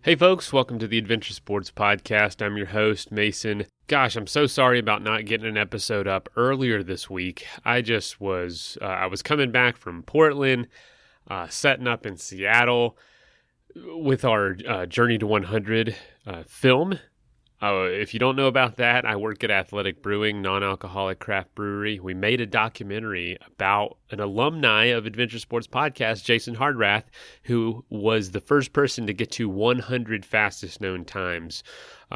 Hey folks, welcome to the Adventure Sports Podcast. I'm your host, Mason. Gosh, I'm so sorry about not getting an episode up earlier this week. I was coming back from Portland, setting up in Seattle with our Journey to 100 film. If you don't know about that, I work at Athletic Brewing, non-alcoholic craft brewery. We made a documentary about an alumni of Adventure Sports Podcast, Jason Hardrath, who was the first person to get to 100 fastest known times,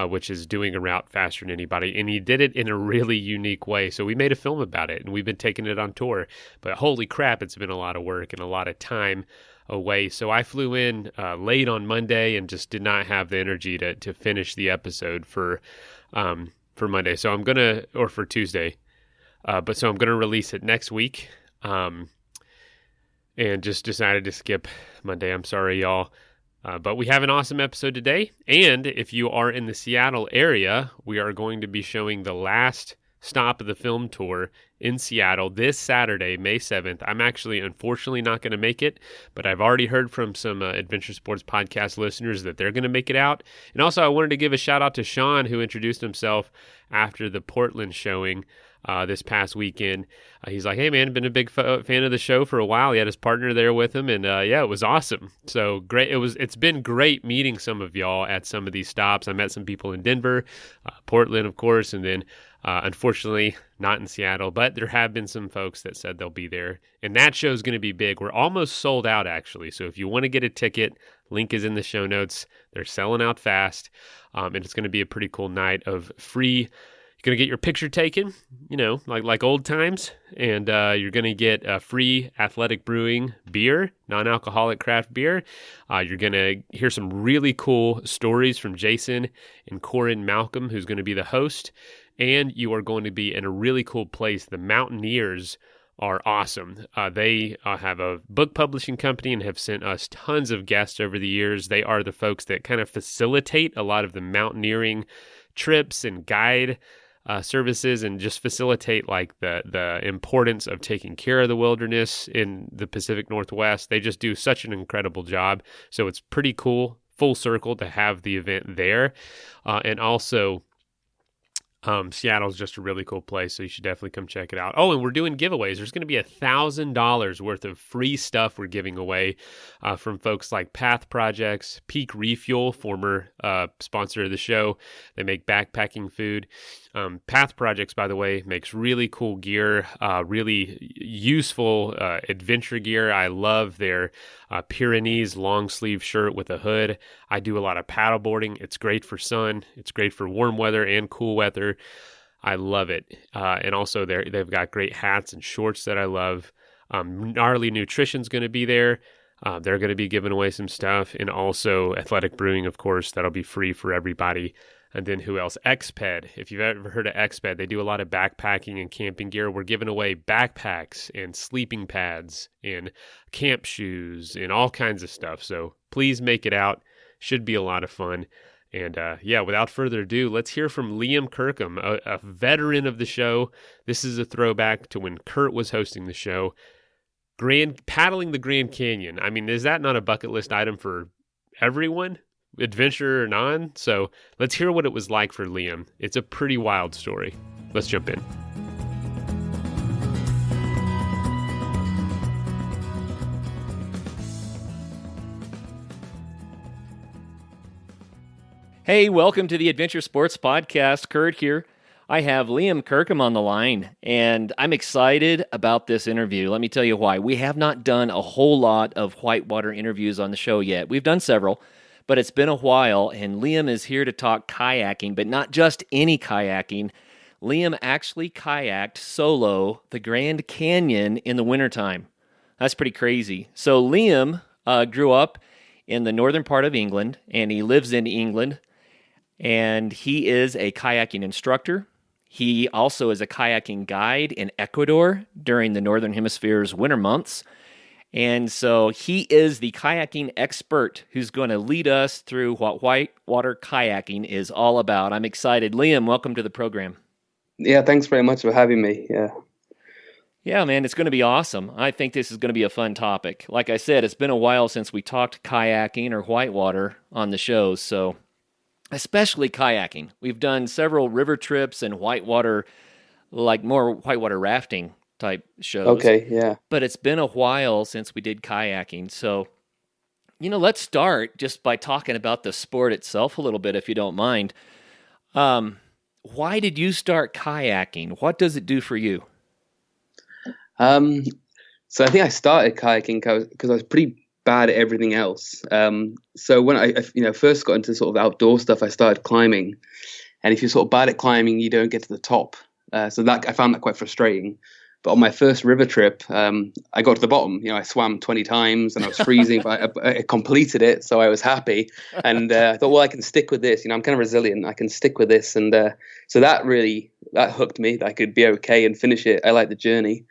which is doing a route faster than anybody. And he did it in a really unique way. So we made a film about it, and we've been taking it on tour. But holy crap, it's been a lot of work and a lot of time away. So I flew in late on Monday and just did not have the energy to finish the episode for Monday. So or for Tuesday. So I'm gonna release it next week. And just decided to skip Monday. I'm sorry, y'all. But we have an awesome episode today. And if you are in the Seattle area, we are going to be showing the last stop of the film tour in Seattle this Saturday, May 7th. I'm actually unfortunately not going to make it, but I've already heard from some Adventure Sports Podcast listeners that they're going to make it out. And also I wanted to give a shout out to Sean, who introduced himself after the Portland showing this past weekend. He's like, hey man, been a big fan of the show for a while. He had his partner there with him, and yeah, it was awesome. So great. It's been great meeting some of y'all at some of these stops. I met some people in Denver, Portland, of course, and then unfortunately not in Seattle, but there have been some folks that said they'll be there, and that show is going to be big. We're almost sold out, actually. So if you want to get a ticket, link is in the show notes. They're selling out fast, and it's going to be a pretty cool night of free. You're going to get your picture taken, like old times, and you're going to get free Athletic Brewing beer, non-alcoholic craft beer. You're going to hear some really cool stories from Jason and Corin Malcolm, who's going to be the host, and you are going to be in a really cool place. The Mountaineers are awesome. They have a book publishing company and have sent us tons of guests over the years. They are the folks that kind of facilitate a lot of the mountaineering trips and guide services, and just facilitate like the importance of taking care of the wilderness in the Pacific Northwest. They just do such an incredible job. So it's pretty cool, full circle, to have the event there. And also, Seattle's just a really cool place, so you should definitely come check it out. Oh, and we're doing giveaways. There's going to be $1,000 worth of free stuff we're giving away from folks like Path Projects, Peak Refuel, former sponsor of the show. They make backpacking food. Path Projects, by the way, makes really cool gear, really useful adventure gear. I love their Pyrenees long sleeve shirt with a hood. I do a lot of paddleboarding. It's great for sun. It's great for warm weather and cool weather. I love it. And also they've got great hats and shorts that I love. Gnarly Nutrition's going to be there. They're going to be giving away some stuff. And also Athletic Brewing, of course, that'll be free for everybody. And then who else? XPED. If you've ever heard of XPED, they do a lot of backpacking and camping gear. We're giving away backpacks and sleeping pads and camp shoes and all kinds of stuff. So please make it out. Should be a lot of fun. And yeah, without further ado, let's hear from Liam Kirkham, a veteran of the show. This is a throwback to when Curt was hosting the show. Paddling the Grand Canyon. I mean, is that not a bucket list item for everyone? Adventure or non? So let's hear what it was like for Liam. It's a pretty wild story. Let's jump in. Hey, welcome to the Adventure Sports Podcast. Curt here. I have Liam Kirkham on the line, and I'm excited about this interview. Let me tell you why. We have not done a whole lot of Whitewater interviews on the show yet. We've done several, but it's been a while, and Liam is here to talk kayaking, but not just any kayaking. Liam actually kayaked solo the Grand Canyon in the wintertime. That's pretty crazy. So Liam grew up in the northern part of England, and he lives in England, and he is a kayaking instructor. He also is a kayaking guide in Ecuador during the Northern Hemisphere's winter months. And so he is the kayaking expert who's going to lead us through what whitewater kayaking is all about. I'm excited. Liam, welcome to the program. Yeah, thanks very much for having me. Yeah. Yeah, man, it's going to be awesome. I think this is going to be a fun topic. Like I said, it's been a while since we talked kayaking or whitewater on the shows, so especially kayaking. We've done several river trips and whitewater, like more whitewater rafting type shows, Okay, yeah. but it's been a while since we did kayaking. So, let's start just by talking about the sport itself a little bit, if you don't mind. Um, why did you start kayaking? What does it do for you? Um, so I think I started kayaking because I was pretty bad at everything else. So when I first got into sort of outdoor stuff, I started climbing. And if you're sort of bad at climbing, you don't get to the top. So that I found that quite frustrating. But on my first river trip, I got to the bottom. I swam 20 times and I was freezing, but I completed it, so I was happy. And I thought, well, I can stick with this. I'm kind of resilient. I can stick with this, and so that hooked me. That I could be okay and finish it. I like the journey.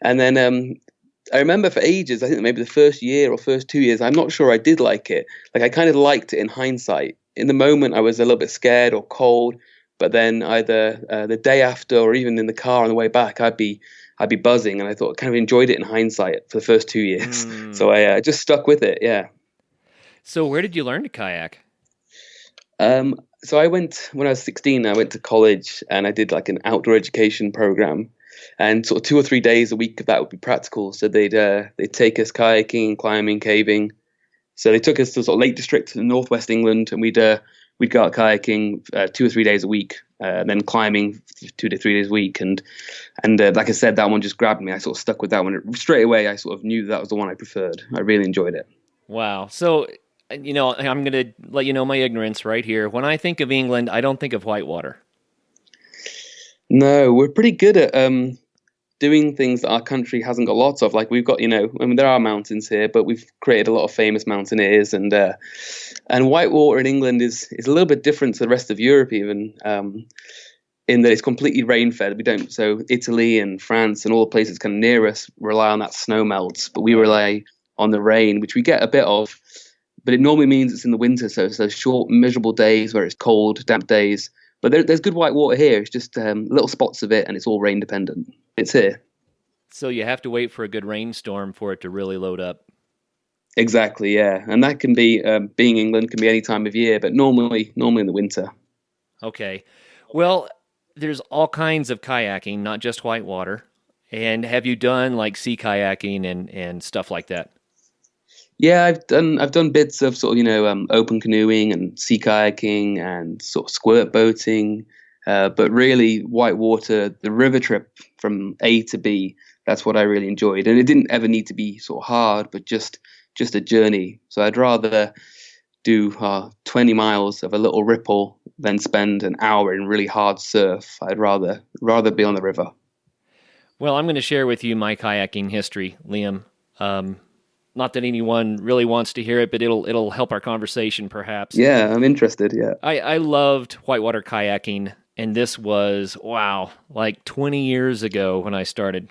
And then I remember for ages, I think maybe the first year or first 2 years, I'm not sure I did like it. Like I kind of liked it in hindsight. In the moment, I was a little bit scared or cold. But then either the day after or even in the car on the way back, I'd be buzzing, and I thought I kind of enjoyed it in hindsight for the first 2 years. So I just stuck with it. Yeah. So where did you learn to kayak? So when I was 16, I went to college and I did like an outdoor education program, and sort of 2 or 3 days a week of that would be practical. So they'd take us kayaking, climbing, caving. So they took us to sort of Lake District in northwest England, and we'd go out kayaking 2 or 3 days a week, then climbing 2 to 3 days a week. And like I said, that one just grabbed me. I sort of stuck with that one. Straight away, I sort of knew that was the one I preferred. I really enjoyed it. Wow. So, I'm going to let you know my ignorance right here. When I think of England, I don't think of whitewater. No, we're pretty good at doing things that our country hasn't got lots of. Like we've got, there are mountains here, but we've created a lot of famous mountaineers, and whitewater in England is a little bit different to the rest of Europe, even in that it's completely rain fed. We don't. So Italy and France and all the places kind of near us rely on that snow melts, but we rely on the rain, which we get a bit of. But it normally means it's in the winter, so it's those short, miserable days where it's cold, damp days. But there's good white water here. It's just little spots of it, and it's all rain dependent. It's here. So you have to wait for a good rainstorm for it to really load up. Exactly, yeah. And that can be, being England, can be any time of year, but normally in the winter. Okay. Well, there's all kinds of kayaking, not just whitewater. And have you done like sea kayaking and stuff like that? Yeah, I've done bits of sort of open canoeing and sea kayaking and sort of squirt boating, but really whitewater, the river trip from A to B, that's what I really enjoyed. And it didn't ever need to be sort of hard, but just a journey. So I'd rather do 20 miles of a little ripple than spend an hour in really hard surf. I'd rather be on the river. Well, I'm going to share with you my kayaking history, Liam. Not that anyone really wants to hear it, but it'll help our conversation, perhaps. Yeah, I'm interested, yeah. I loved whitewater kayaking, and this was, like 20 years ago when I started.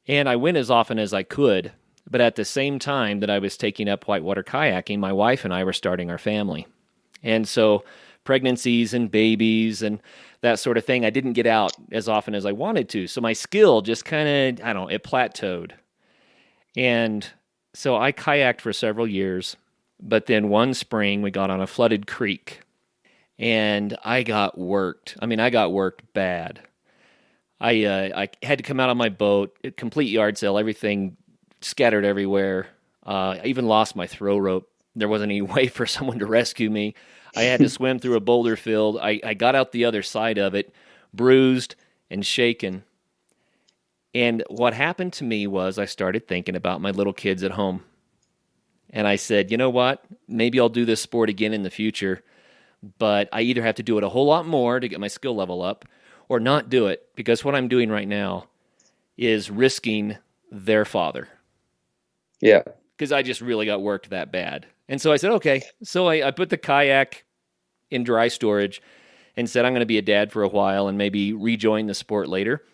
And I went as often as I could, but at the same time that I was taking up whitewater kayaking, my wife and I were starting our family. And so pregnancies and babies and that sort of thing, I didn't get out as often as I wanted to. So my skill just kind of, it plateaued. And so I kayaked for several years, but then one spring we got on a flooded creek, and I got worked. I got worked bad. I had to come out on my boat, complete yard sale, everything scattered everywhere. I even lost my throw rope. There wasn't any way for someone to rescue me. I had to swim through a boulder field. I got out the other side of it, bruised and shaken. And what happened to me was I started thinking about my little kids at home. And I said, you know what? Maybe I'll do this sport again in the future, but I either have to do it a whole lot more to get my skill level up or not do it, because what I'm doing right now is risking their father. Yeah. Because I just really got worked that bad. And so I said, okay. So I put the kayak in dry storage and said I'm going to be a dad for a while and maybe rejoin the sport later.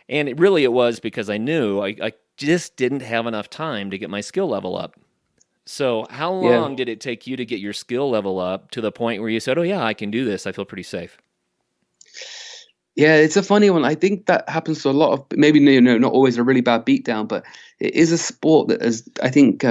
And it was because I knew I just didn't have enough time to get my skill level up. So how long did it take you to get your skill level up to the point where you said, oh yeah, I can do this, I feel pretty safe? Yeah, it's a funny one. I think that happens to a lot of, maybe, not always a really bad beatdown, but it is a sport that is, I think,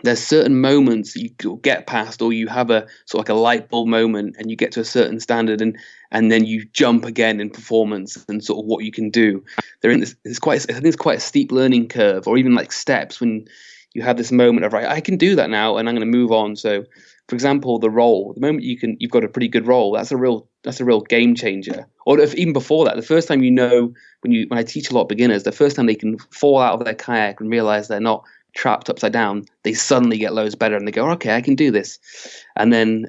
there's certain moments you get past, or you have a sort of like a light bulb moment, and you get to a certain standard, and then you jump again in performance and sort of what you can do. They're in this. I think it's quite a steep learning curve, or even like steps when you have this moment of, right, I can do that now, and I'm going to move on. So, for example, the roll. The moment you've got a pretty good roll, that's a real game changer. Or if, even before that, the first time when I teach a lot of beginners, the first time they can fall out of their kayak and realize they're not trapped upside down, they suddenly get loads better, and they go, okay, I can do this. And then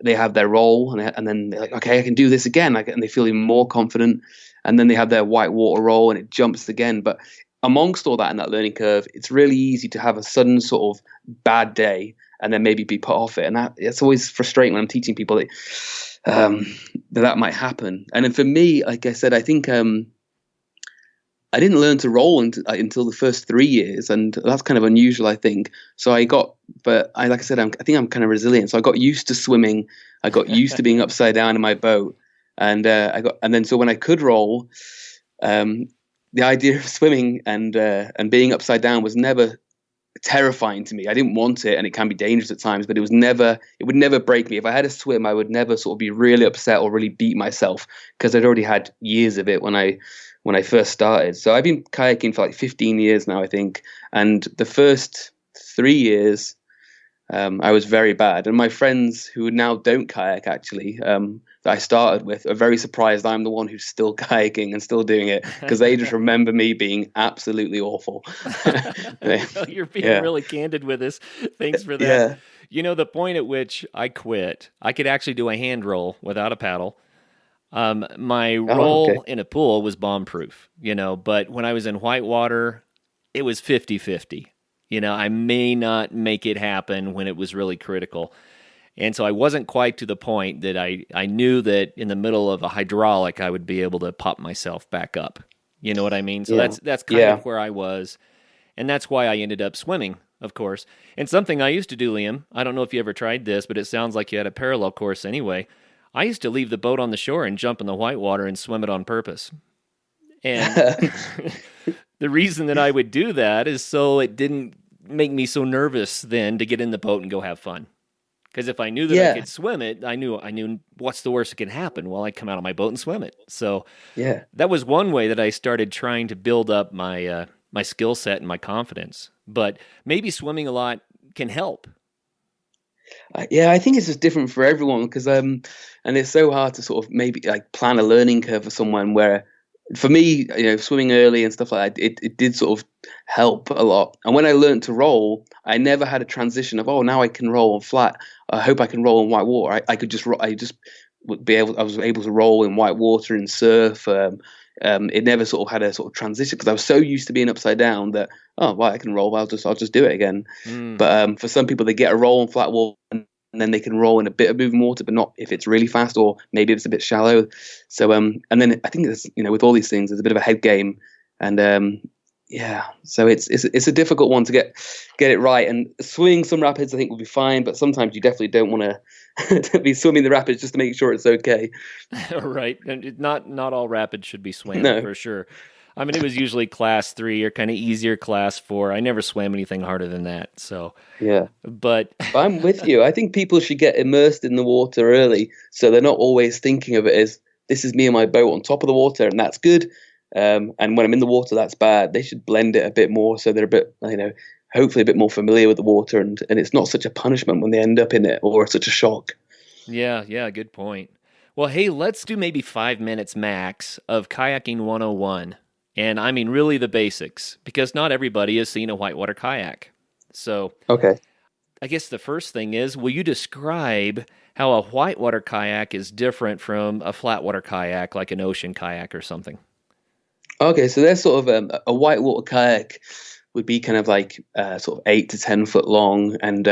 they have their roll, and then they're like, okay, I can do this again, and they feel even more confident. And then they have their whitewater roll, and it jumps again. But amongst all that in that learning curve, it's really easy to have a sudden sort of bad day and then maybe be put off it. And it's always frustrating when I'm teaching people that might happen. And then for me, like I said, I think I didn't learn to roll until the first 3 years, and that's kind of unusual, I think. So like I said, I think I'm kind of resilient. So I got used to swimming. I got used to being upside down in my boat, and then so when I could roll, the idea of swimming and being upside down was never terrifying to me. I didn't want it, and it can be dangerous at times, but it would never break me. If I had to swim, I would never sort of be really upset or really beat myself, because I'd already had years of it when I first started. So I've been kayaking for like 15 years now, I think. And the first 3 years, I was very bad. And my friends who now don't kayak, actually, that I started with, are very surprised I'm the one who's still kayaking and still doing it, because they just remember me being absolutely awful. You're being really candid with us. Thanks for that. Yeah. The point at which I quit, I could actually do a hand roll without a paddle. My role in a pool was bomb-proof, but when I was in Whitewater, it was 50-50. I may not make it happen when it was really critical. And so I wasn't quite to the point that I knew that in the middle of a hydraulic, I would be able to pop myself back up. You know what I mean? So that's kind of where I was. And that's why I ended up swimming, of course. And something I used to do, Liam, I don't know if you ever tried this, but it sounds like you had a parallel course anyway. I used to leave the boat on the shore and jump in the whitewater and swim it on purpose. And the reason that I would do that is so it didn't make me so nervous then to get in the boat and go have fun. Because if I knew that I could swim it, I knew what's the worst that can happen. Well, I'd come out of my boat and swim it. So that was one way that I started trying to build up my my skill set and my confidence. But maybe swimming a lot can help. I think it's just different for everyone, because and it's so hard to sort of maybe like plan a learning curve for someone, where for me, swimming early and stuff like that, it did sort of help a lot. And when I learned to roll, I never had a transition of, now I can roll on flat. I hope I can roll in white water. I was able to roll in white water and surf. It never sort of had a sort of transition, because I was so used to being upside down that, I can roll. I'll just do it again. But for some people, they get a roll in flat water, and then they can roll in a bit of moving water, but not if it's really fast, or maybe it's a bit shallow. So and then I think it's, with all these things, there's a bit of a head game, and so it's a difficult one to get it right. And swimming some rapids, I think, will be fine, but sometimes you definitely don't want to be swimming the rapids just to make sure it's okay. Right, and not all rapids should be swam, for sure. I mean, it was usually class 3 or kind of easier class 4. I never swam anything harder than that. So but I'm with you. I think people should get immersed in the water early, so they're not always thinking of it as, this is me and my boat on top of the water, and that's good. And when I'm in the water, that's bad. They should blend it a bit more, so they're a bit, hopefully a bit more familiar with the water, and it's not such a punishment when they end up in it, or such a shock. Yeah, good point. Well, hey, let's do maybe 5 minutes max of kayaking 101. And I mean really the basics, because not everybody has seen a whitewater kayak. So I guess the first thing is, will you describe how a whitewater kayak is different from a flatwater kayak, like an ocean kayak or something? Okay, so there's sort of a whitewater kayak would be kind of like sort of 8 to 10 foot long, and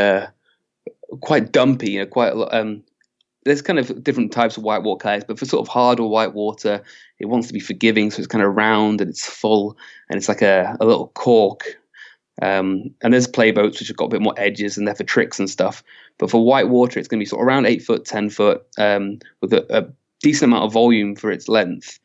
quite dumpy, quite a lot. There's kind of different types of whitewater kayaks, but for sort of harder whitewater, it wants to be forgiving, so it's kind of round and it's full, and it's like a little cork. And there's play boats which have got a bit more edges, and they're for tricks and stuff. But for whitewater, it's going to be sort of around 8 foot, 10 foot, with a decent amount of volume for its length,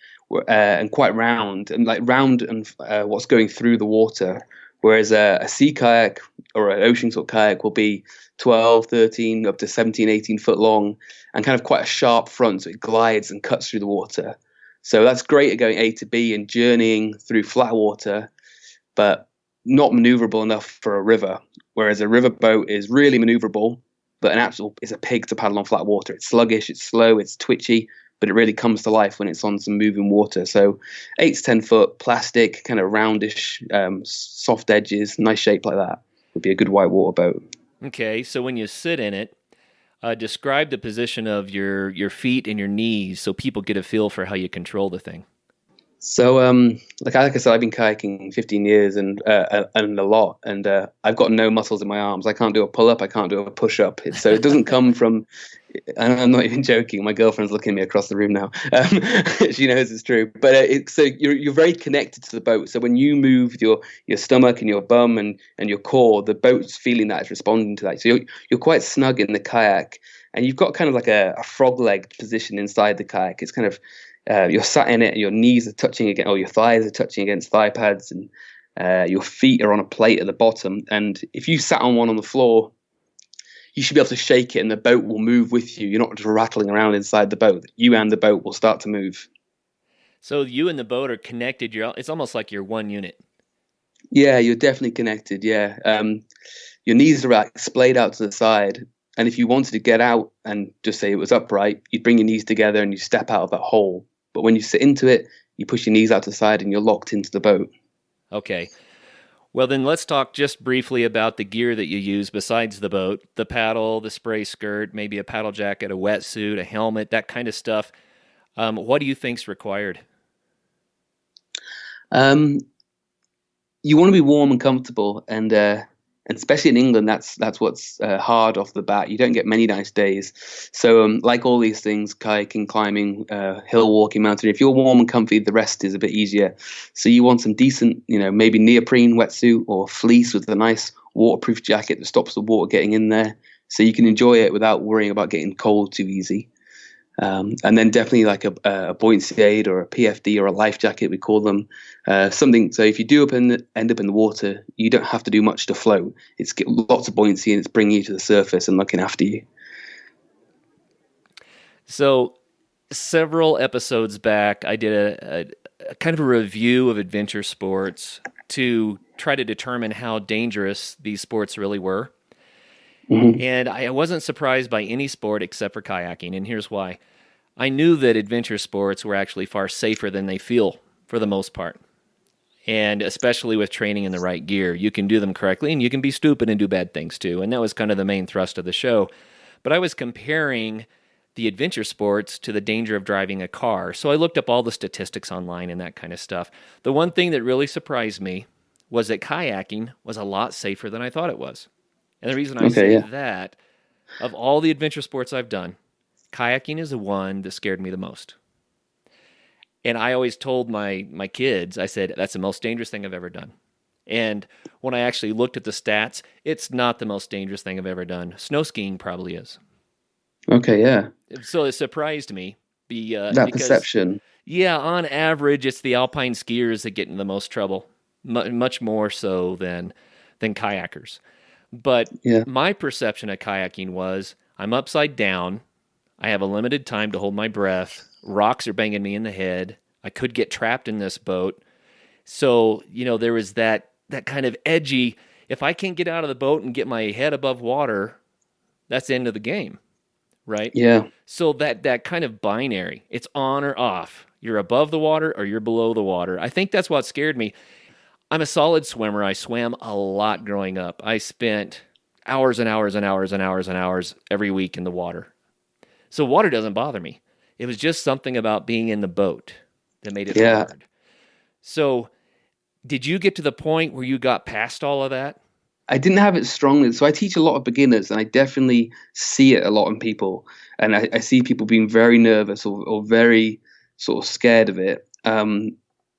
and quite round and what's going through the water. Whereas a sea kayak or an ocean sort of kayak will be 12, 13, up to 17, 18 foot long and kind of quite a sharp front. So it glides and cuts through the water. So that's great at going A to B and journeying through flat water, but not maneuverable enough for a river. Whereas a river boat is really maneuverable, but is a pig to paddle on flat water. It's sluggish, it's slow, it's twitchy, but it really comes to life when it's on some moving water. So 8 to 10 foot plastic, kind of roundish, soft edges, nice shape like that would be a good whitewater boat. Okay, so when you sit in it, describe the position of your feet and your knees so people get a feel for how you control the thing. So, like I said, I've been kayaking 15 years and a lot, and I've got no muscles in my arms. I can't do a pull-up. I can't do a push-up. So it doesn't come from. And I'm not even joking. My girlfriend's looking at me across the room now. She knows it's true. But so you're very connected to the boat. So when you move your stomach and your bum and your core, the boat's feeling that, it's responding to that. So you're quite snug in the kayak, and you've got kind of like a frog-legged position inside the kayak. It's kind of you're sat in it, and your knees are touching against, or your thighs are touching against thigh pads, and your feet are on a plate at the bottom. And if you sat on one on the floor, you should be able to shake it and the boat will move with you. You're not just rattling around inside the boat. You and the boat will start to move. So you and the boat are connected. It's almost like you're one unit. Yeah, you're definitely connected, yeah. Your knees are splayed out to the side. And if you wanted to get out and just say it was upright, you'd bring your knees together and you step out of that hole. But when you sit into it, you push your knees out to the side and you're locked into the boat. Okay. Well, then let's talk just briefly about the gear that you use besides the boat, the paddle, the spray skirt, maybe a paddle jacket, a wetsuit, a helmet, that kind of stuff. What do you think's required? You want to be warm and comfortable, and especially in England, that's what's hard off the bat. You don't get many nice days. So like all these things, kayaking, climbing, hill walking, mountaineering, if you're warm and comfy, the rest is a bit easier. So you want some decent, maybe neoprene wetsuit or fleece with a nice waterproof jacket that stops the water getting in there, so you can enjoy it without worrying about getting cold too easy. And then definitely like a buoyancy aid or a PFD or a life jacket, we call them, something. So if you do end up in the water, you don't have to do much to float. It's get lots of buoyancy and it's bringing you to the surface and looking after you. So several episodes back, I did a kind of a review of adventure sports to try to determine how dangerous these sports really were. Mm-hmm. And I wasn't surprised by any sport except for kayaking, and here's why. I knew that adventure sports were actually far safer than they feel for the most part, and especially with training in the right gear. You can do them correctly, and you can be stupid and do bad things too, and that was kind of the main thrust of the show. But I was comparing the adventure sports to the danger of driving a car, so I looked up all the statistics online and that kind of stuff. The one thing that really surprised me was that kayaking was a lot safer than I thought it was. And the reason I say that, of all the adventure sports I've done, kayaking is the one that scared me the most. And I always told my kids, I said, that's the most dangerous thing I've ever done. And when I actually looked at the stats, it's not the most dangerous thing I've ever done. Snow skiing probably is. Okay, yeah. So it surprised me. That perception. Yeah, on average, it's the alpine skiers that get in the most trouble, much more so than kayakers. But my perception of kayaking was I'm upside down. I have a limited time to hold my breath. Rocks are banging me in the head. I could get trapped in this boat. So, there was that kind of edgy, if I can't get out of the boat and get my head above water, that's the end of the game, right? Yeah. So that kind of binary, it's on or off. You're above the water or you're below the water. I think that's what scared me. I'm a solid swimmer. I swam a lot growing up. I spent hours and hours and hours and hours and hours every week in the water. So water doesn't bother me. It was just something about being in the boat that made it hard. So did you get to the point where you got past all of that? I didn't have it strongly. So I teach a lot of beginners, and I definitely see it a lot in people. And I see people being very nervous or very sort of scared of it. And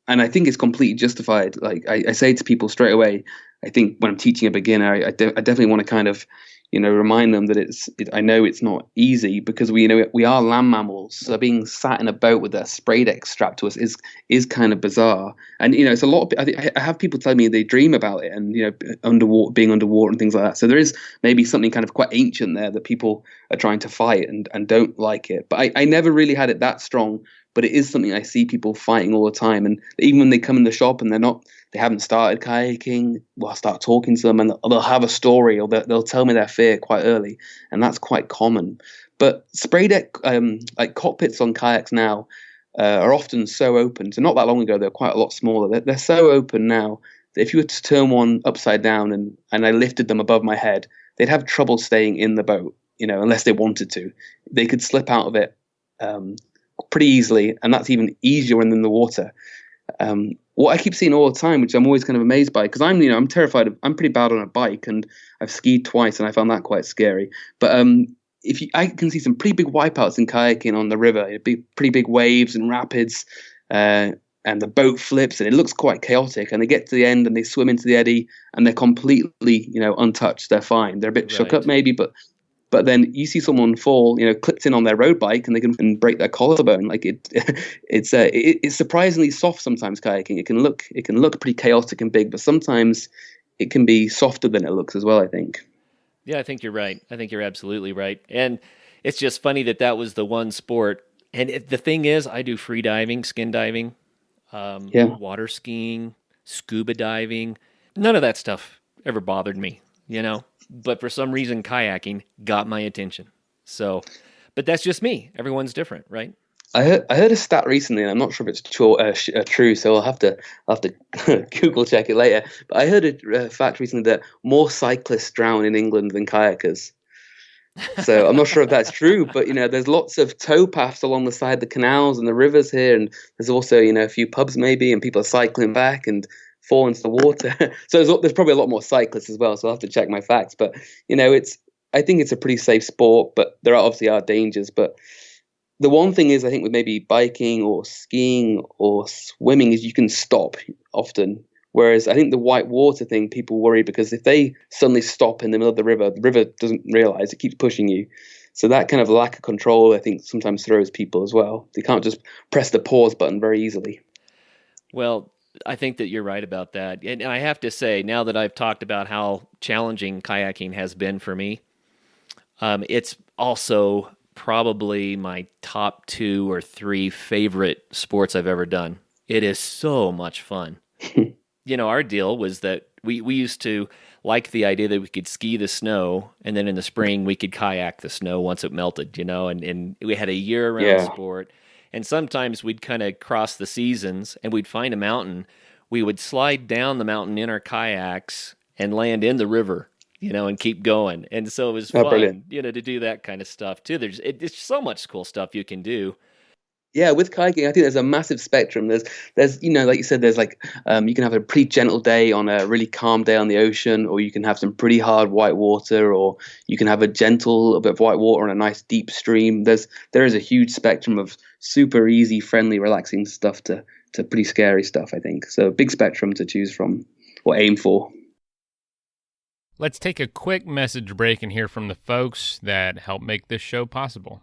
I think it's completely justified. Like I say to people straight away, I think when I'm teaching a beginner, I definitely want to kind of remind them that I know it's not easy, because we are land mammals. So being sat in a boat with a spray deck strapped to us is kind of bizarre. And it's a lot. I have people tell me they dream about it, and being underwater and things like that. So there is maybe something kind of quite ancient there that people are trying to fight and don't like it. But I never really had it that strong. But it is something I see people fighting all the time. And even when they come in the shop and they haven't started kayaking, well, I start talking to them, and they'll have a story, or they'll tell me their fear quite early, and that's quite common. But spray deck, like cockpits on kayaks now, are often so open. So not that long ago, they were quite a lot smaller. They're so open now that if you were to turn one upside down and I lifted them above my head, they'd have trouble staying in the boat, unless they wanted to. They could slip out of it pretty easily, and that's even easier when they're in the water. What I keep seeing all the time, which I'm always kind of amazed by, because I'm terrified I'm pretty bad on a bike, and I've skied twice, and I found that quite scary. But I can see some pretty big wipeouts in kayaking on the river, pretty big waves and rapids, and the boat flips, and it looks quite chaotic. And they get to the end, and they swim into the eddy, and they're completely, untouched. They're fine. They're a bit shook up maybe, but then you see someone fall, clipped in on their road bike, and they can break their collarbone. Like it's surprisingly soft sometimes, kayaking. It can look pretty chaotic and big, but sometimes it can be softer than it looks as well, I think. Yeah, I think you're right. I think you're absolutely right. And it's just funny that was the one sport. And the thing is, I do free diving, skin diving, water skiing, scuba diving. None of that stuff ever bothered me, But for some reason, kayaking got my attention. So, but that's just me. Everyone's different, right? I heard a stat recently, and I'm not sure if it's true, so I'll have to Google check it later. But I heard a fact recently that more cyclists drown in England than kayakers. So I'm not sure if that's true, but there's lots of tow paths along the side of the canals and the rivers here, and there's also a few pubs maybe, and people are cycling back and fall into the water. So there's probably a lot more cyclists as well. So I'll have to check my facts. But I think it's a pretty safe sport, but there are dangers. But the one thing is, I think with maybe biking or skiing or swimming, is you can stop often. Whereas I think the whitewater thing, people worry because if they suddenly stop in the middle of the river doesn't realize, it keeps pushing you. So that kind of lack of control, I think, sometimes throws people as well. They can't just press the pause button very easily. Well, I think that you're right about that. And I have to say, now that I've talked about how challenging kayaking has been for me, it's also probably my top 2 or 3 favorite sports I've ever done. It is so much fun. Our deal was that we used to like the idea that we could ski the snow, and then in the spring we could kayak the snow once it melted, and we had a year-round sport. And sometimes we'd kind of cross the seasons, and we'd find a mountain. We would slide down the mountain in our kayaks and land in the river, and keep going. And so it was fun, brilliant. to do that kind of stuff too. There's so much cool stuff you can do. Yeah, with kayaking, I think there's a massive spectrum. There's like you said, there's like you can have a pretty gentle day on a really calm day on the ocean, or you can have some pretty hard white water, or you can have a gentle bit of white water on a nice deep stream. There is a huge spectrum of super easy, friendly, relaxing stuff to pretty scary stuff, I think. So big spectrum to choose from or aim for. Let's take a quick message break and hear from the folks that help make this show possible.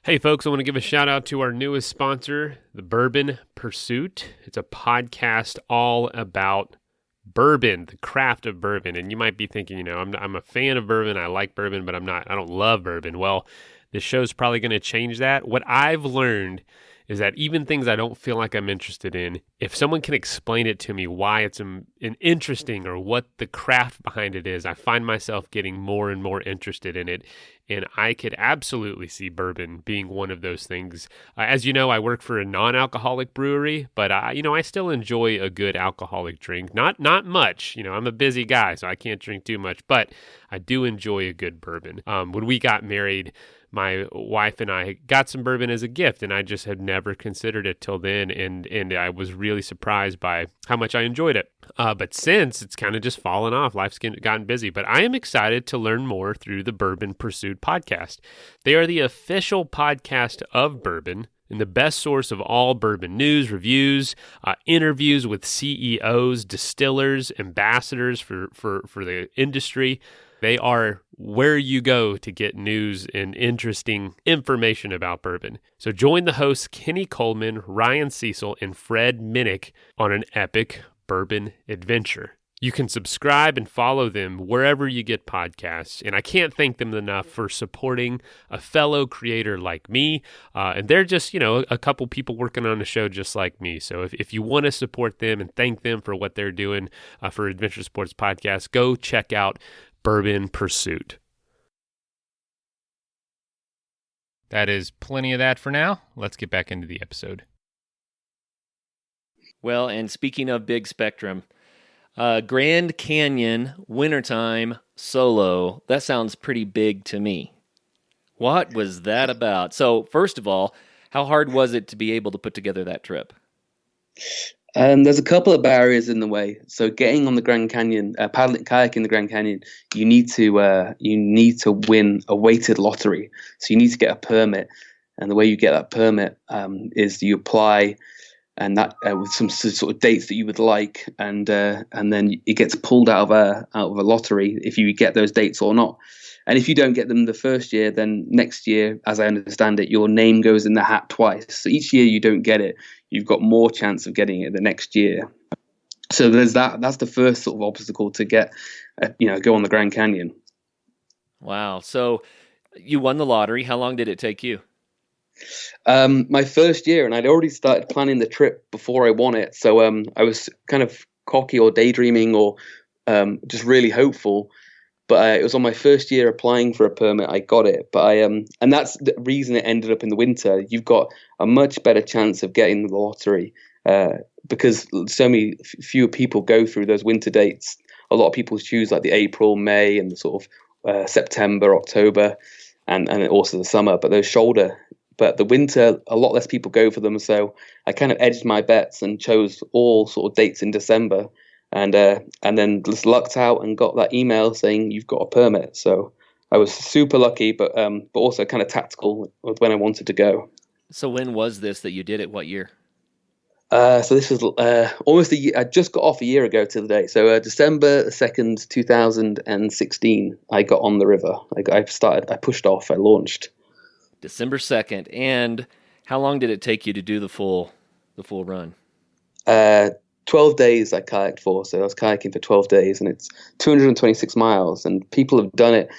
Hey folks, I want to give a shout out to our newest sponsor, The Bourbon Pursuit. It's a podcast all about bourbon, the craft of bourbon. And you might be thinking, I'm a fan of bourbon, I like bourbon, but I don't love bourbon. Well, this show's probably going to change that. What I've learned is that even things I don't feel like I'm interested in, if someone can explain it to me why it's an interesting or what the craft behind it is, I find myself getting more and more interested in it. And I could absolutely see bourbon being one of those things. As you know, I work for a non-alcoholic brewery, but I still enjoy a good alcoholic drink. Not much. I'm a busy guy, so I can't drink too much, but I do enjoy a good bourbon. When we got married, my wife and I got some bourbon as a gift, and I just had never considered it till then, and I was really surprised by how much I enjoyed it. But since, it's kind of just fallen off. Life's gotten busy. But I am excited to learn more through the Bourbon Pursuit podcast. They are the official podcast of bourbon. and the best source of all bourbon news, reviews, interviews with CEOs, distillers, ambassadors for the industry. They are where you go to get news and interesting information about bourbon. So join the hosts Kenny Coleman, Ryan Cecil, and Fred Minnick on an epic bourbon adventure. You can subscribe and follow them wherever you get podcasts, and I can't thank them enough for supporting a fellow creator like me. And they're just, a couple people working on a show just like me. So if you want to support them and thank them for what they're doing for Adventure Sports Podcast, go check out Bourbon Pursuit. That is plenty of that for now. Let's get back into the episode. Well, and speaking of big spectrum, Grand Canyon, wintertime, solo. That sounds pretty big to me. What was that about? So, first of all, how hard was it to be able to put together that trip? There's a couple of barriers in the way. So getting on the Grand Canyon, kayaking the Grand Canyon, you need to win a weighted lottery. So you need to get a permit, and the way you get that permit is you apply, and that with some sort of dates that you would like, and then it gets pulled out of a lottery if you get those dates or not. And if you don't get them the first year, then next year, as I understand it, your name goes in the hat twice. So each year you don't get it, you've got more chance of getting it the next year. So there's that. That's the first sort of obstacle to get, go on the Grand Canyon. Wow. So you won the lottery. How long did it take you? My first year, and I'd already started planning the trip before I won it. So I was kind of cocky or daydreaming or just really hopeful. But it was on my first year applying for a permit, I got it. But and that's the reason it ended up in the winter. You've got a much better chance of getting the lottery because so many fewer people go through those winter dates. A lot of people choose like the April, May, and the sort of September, October, and also the summer. But the winter, a lot less people go for them. So I kind of edged my bets and chose all sort of dates in December. And then just lucked out and got that email saying you've got a permit. So I was super lucky, but also kind of tactical with when I wanted to go. So when was this that you did it? What year? So this was almost a year. I just got off a year ago to the day. So December 2nd, 2016, I got on the river. I pushed off, I launched. December 2nd. And how long did it take you to do the full run? 12 days I kayaked for. So I was kayaking for 12 days, and it's 226 miles. And people have done it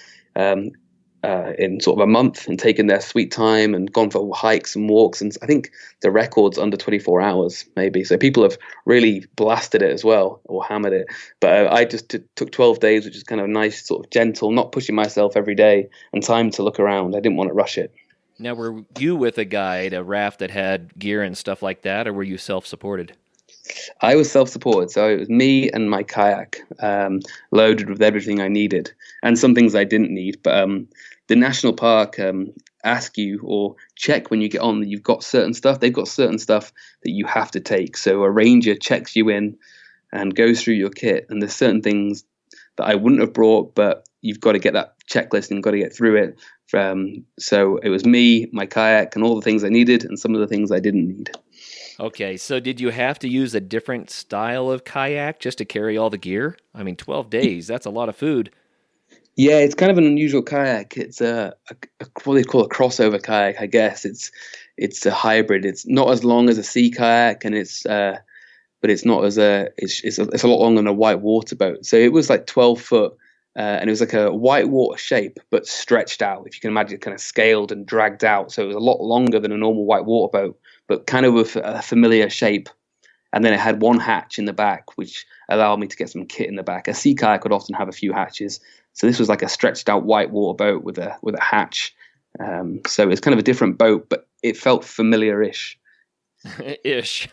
in sort of a month and taken their sweet time and gone for hikes and walks. And I think the record's under 24 hours, maybe. So people have really blasted it as well, or hammered it. But I just took 12 days, which is kind of nice, sort of gentle, not pushing myself every day, and time to look around. I didn't want to rush it. Now, were you with a guide, a raft that had gear and stuff like that, or were you self-supported? I was self-supported, so it was me and my kayak loaded with everything I needed and some things I didn't need. But the national park ask you or check when you get on that you've got certain stuff. They've got certain stuff that you have to take. So a ranger checks you in and goes through your kit, and there's certain things that I wouldn't have brought, but you've got to get that checklist and got to get through it. So it was me, my kayak, and all the things I needed, and some of the things I didn't need. Okay, so did you have to use a different style of kayak just to carry all the gear? I mean, 12 days, that's a lot of food. Yeah, it's kind of an unusual kayak. It's a what they call a crossover kayak, I guess. It's a hybrid. It's not as long as a sea kayak, and but it's not as it's a lot longer than a whitewater boat. So it was like 12 foot, and it was like a whitewater shape, but stretched out. If you can imagine, kind of scaled and dragged out. So it was a lot longer than a normal whitewater boat, but kind of with a familiar shape. And then it had one hatch in the back, which allowed me to get some kit in the back. A sea kayak would often have a few hatches. So this was like a stretched out whitewater boat with a hatch. So it's kind of a different boat, but it felt familiar-ish. Ish.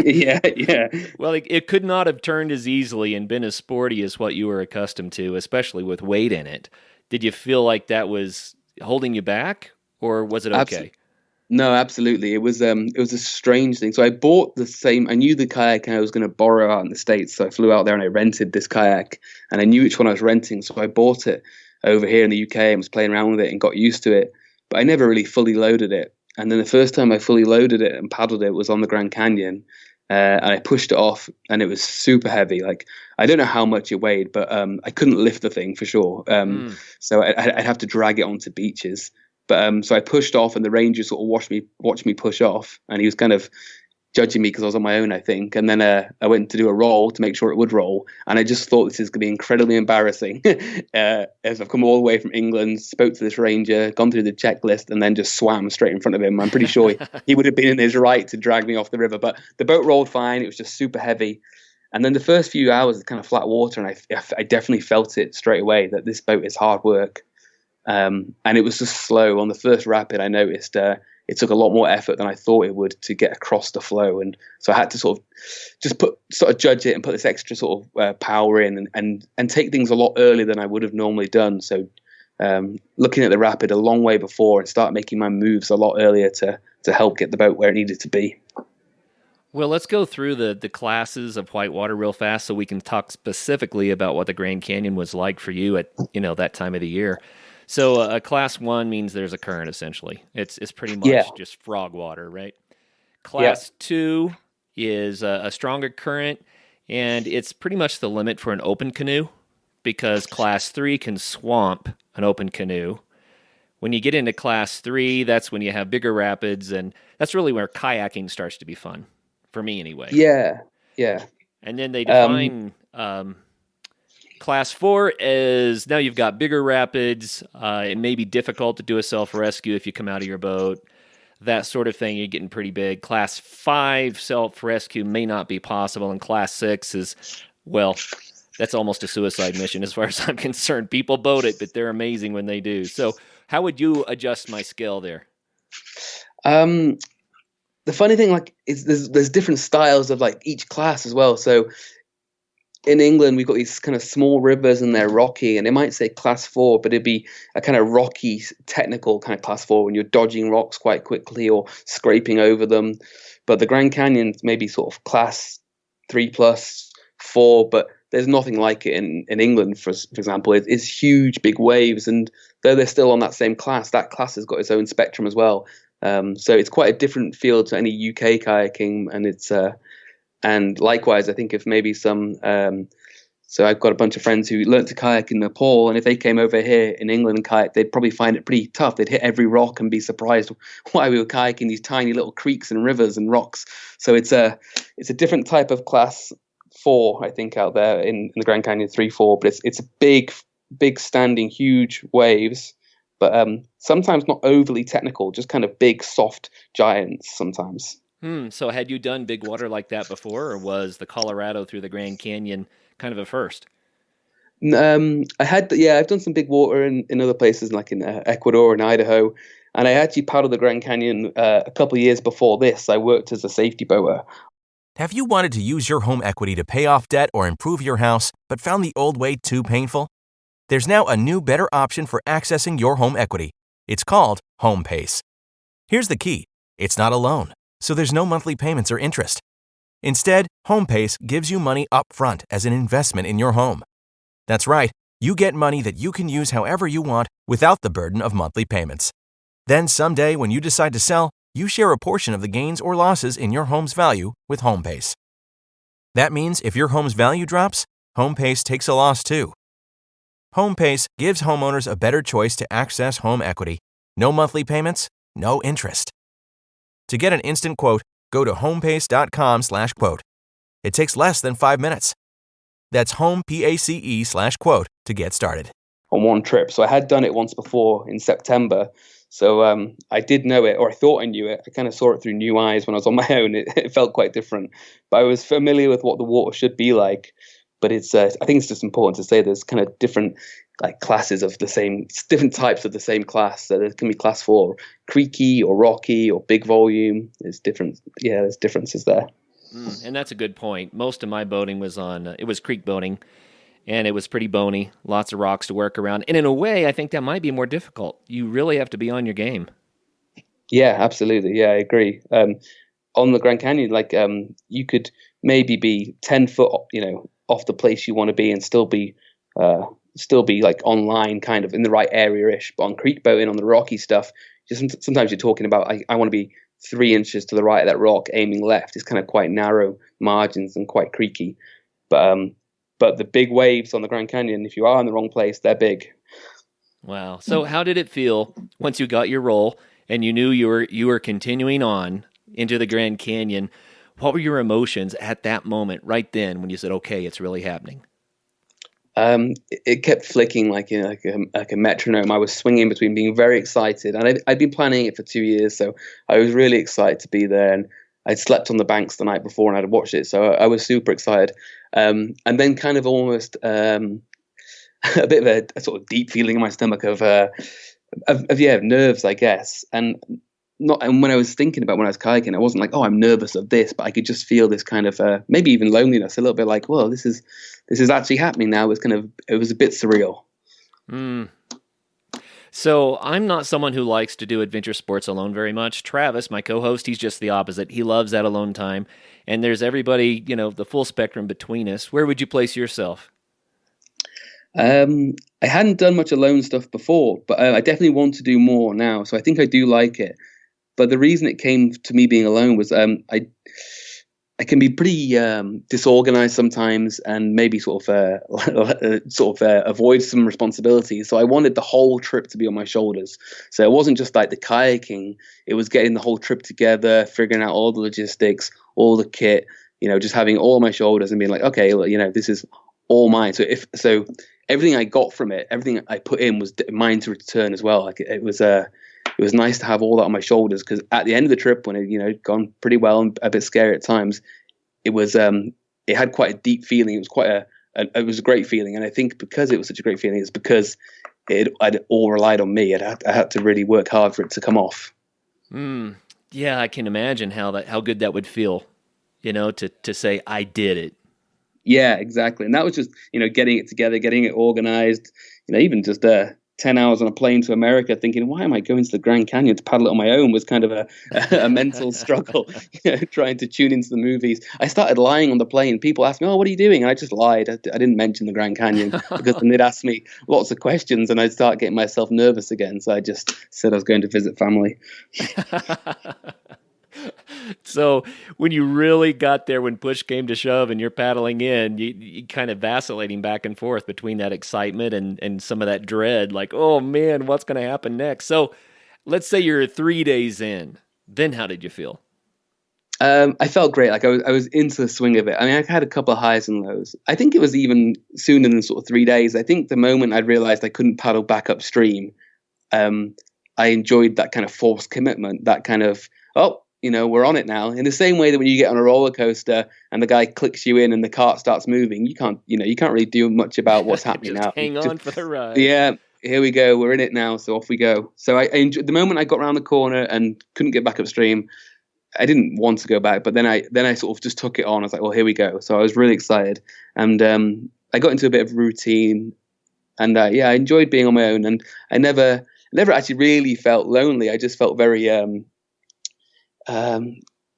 Yeah. Well, it could not have turned as easily and been as sporty as what you were accustomed to, especially with weight in it. Did you feel like that was holding you back, or was it okay? No, absolutely. It was a strange thing. So I bought I knew the kayak I was going to borrow out in the States. So I flew out there and I rented this kayak, and I knew which one I was renting. So I bought it over here in the UK and was playing around with it and got used to it. But I never really fully loaded it. And then the first time I fully loaded it and paddled it was on the Grand Canyon. And I pushed it off, and it was super heavy. Like, I don't know how much it weighed, but I couldn't lift the thing for sure. So I'd have to drag it onto beaches. But so I pushed off, and the ranger sort of watched me push off, and he was kind of judging me because I was on my own, I think. And then I went to do a roll to make sure it would roll, and I just thought this is going to be incredibly embarrassing. As I've come all the way from England, spoke to this ranger, gone through the checklist, and then just swam straight in front of him. I'm pretty sure he would have been in his right to drag me off the river, but the boat rolled fine. It was just super heavy. And then the first few hours, it's kind of flat water, and I definitely felt it straight away that this boat is hard work. And it was just slow. On the first rapid, I noticed it took a lot more effort than I thought it would to get across the flow. And so I had to sort of just judge it and put this extra sort of power in and take things a lot earlier than I would have normally done. So looking at the rapid a long way before and start making my moves a lot earlier to help get the boat where it needed to be. Well, let's go through the classes of Whitewater real fast so we can talk specifically about what the Grand Canyon was like for you at that time of the year. So a class 1 means there's a current, essentially. It's pretty much just frog water, right? Class 2 is a stronger current, and it's pretty much the limit for an open canoe because class 3 can swamp an open canoe. When you get into class 3, that's when you have bigger rapids, and that's really where kayaking starts to be fun, for me anyway. Yeah. And then they define... Class 4 is now you've got bigger rapids. It may be difficult to do a self-rescue if you come out of your boat. That sort of thing, you're getting pretty big. Class 5 self-rescue may not be possible. And Class 6 is, well, that's almost a suicide mission as far as I'm concerned. People boat it, but they're amazing when they do. So how would you adjust my skill there? The funny thing, is there's different styles of each class as well. So in England, we've got these kind of small rivers and they're rocky, and they might say class 4, but it'd be a kind of rocky, technical kind of class 4 when you're dodging rocks quite quickly or scraping over them. But the Grand Canyon's maybe sort of class 3+4, but there's nothing like it in England, for example. It's huge, big waves, and though they're still on that same class, that class has got its own spectrum as well. So it's quite a different field to any UK kayaking, and it's and likewise, I think if maybe some, so I've got a bunch of friends who learnt to kayak in Nepal, and if they came over here in England and kayak, they'd probably find it pretty tough. They'd hit every rock and be surprised why we were kayaking these tiny little creeks and rivers and rocks. So it's a different type of class 4, I think, out there in the Grand Canyon 3-4, but it's a big standing, huge waves, but sometimes not overly technical, just kind of big, soft giants sometimes. So had you done big water like that before, or was the Colorado through the Grand Canyon kind of a first? I've done some big water in other places, like in Ecuador and Idaho, and I actually paddled the Grand Canyon a couple of years before this. I worked as a safety boater. Have you wanted to use your home equity to pay off debt or improve your house, but found the old way too painful? There's now a new, better option for accessing your home equity. It's called HomePace. Here's the key. It's not a loan, so there's no monthly payments or interest. Instead, HomePace gives you money up front as an investment in your home. That's right, you get money that you can use however you want without the burden of monthly payments. Then someday when you decide to sell, you share a portion of the gains or losses in your home's value with HomePace. That means if your home's value drops, HomePace takes a loss too. HomePace gives homeowners a better choice to access home equity. No monthly payments, no interest. To get an instant quote, go to homepace.com/quote. It takes less than 5 minutes. That's homepace/quote to get started. On one trip. So I had done it once before in September. So I did know it, or I thought I knew it. I kind of saw it through new eyes when I was on my own. It felt quite different. But I was familiar with what the water should be like. But I think it's just important to say there's kind of different classes of the same, different types of the same class. So there can be class 4, creaky or rocky or big volume. There's differences there. And that's a good point. Most of my boating was it was creek boating, and it was pretty bony, lots of rocks to work around. And in a way, I think that might be more difficult. You really have to be on your game. Yeah, absolutely. Yeah, I agree. On the Grand Canyon, you could maybe be 10 foot, off the place you want to be and still be online, kind of in the right area-ish. But on creek boating, on the rocky stuff, just sometimes you're talking about, I want to be 3 inches to the right of that rock, aiming left. It's kind of quite narrow margins and quite creaky. But the big waves on the Grand Canyon, if you are in the wrong place, they're big. Wow. So how did it feel once you got your roll and you knew you were continuing on into the Grand Canyon? What were your emotions at that moment, right then, when you said, "Okay, it's really happening"? It kept flicking like a metronome. I was swinging between being very excited, and I'd been planning it for 2 years, so I was really excited to be there. And I'd slept on the banks the night before, and I'd watched it, so I was super excited. And then kind of almost a bit of a sort of deep feeling in my stomach of nerves, I guess. And when I was thinking about when I was kayaking, I wasn't like, oh, I'm nervous of this, but I could just feel this kind of maybe even loneliness, a little bit like, well, this is actually happening now. It was a bit surreal. So I'm not someone who likes to do adventure sports alone very much. Travis, my co-host, he's just the opposite. He loves that alone time. And there's everybody, the full spectrum between us. Where would you place yourself? I hadn't done much alone stuff before, but I definitely want to do more now. So I think I do like it. But the reason it came to me being alone was I can be pretty disorganized sometimes, and maybe sort of avoid some responsibilities. So I wanted the whole trip to be on my shoulders. So it wasn't just like the kayaking; it was getting the whole trip together, figuring out all the logistics, all the kit. Just having it all on my shoulders and being like, okay, well, this is all mine. So everything I got from it, everything I put in was mine to return as well. Like it was nice to have all that on my shoulders, because at the end of the trip, when it had gone pretty well and a bit scary at times, it had quite a deep feeling. It was it was a great feeling, and I think because it was such a great feeling, it's because I'd all relied on me. I had to really work hard for it to come off. Yeah, I can imagine how good that would feel, to say I did it. Yeah, exactly. And that was just getting it together, getting it organized. Even just 10 hours on a plane to America, thinking, why am I going to the Grand Canyon to paddle it on my own, was kind of a mental struggle, trying to tune into the movies. I started lying on the plane. People asked me, oh, what are you doing? And I just lied. I didn't mention the Grand Canyon because then they'd ask me lots of questions and I'd start getting myself nervous again. So I just said I was going to visit family. So when you really got there, when push came to shove and you're paddling in, you kind of vacillating back and forth between that excitement and some of that dread, like, oh man, what's going to happen next? So let's say you're 3 days in. Then how did you feel? I felt great. Like I was into the swing of it. I mean, I had a couple of highs and lows. I think it was even sooner than sort of 3 days. I think the moment I realized I couldn't paddle back upstream, I enjoyed that kind of forced commitment, that kind of, we're on it now. In the same way that when you get on a roller coaster and the guy clicks you in and the cart starts moving, you can't really do much about what's happening just now. Hang on for the ride. Yeah, here we go. We're in it now, so off we go. So I enjoyed the moment I got around the corner and couldn't get back upstream. I didn't want to go back, but then I sort of just took it on. I was like, well, here we go. So I was really excited, and I got into a bit of routine, and I enjoyed being on my own, and I never actually really felt lonely. I just felt very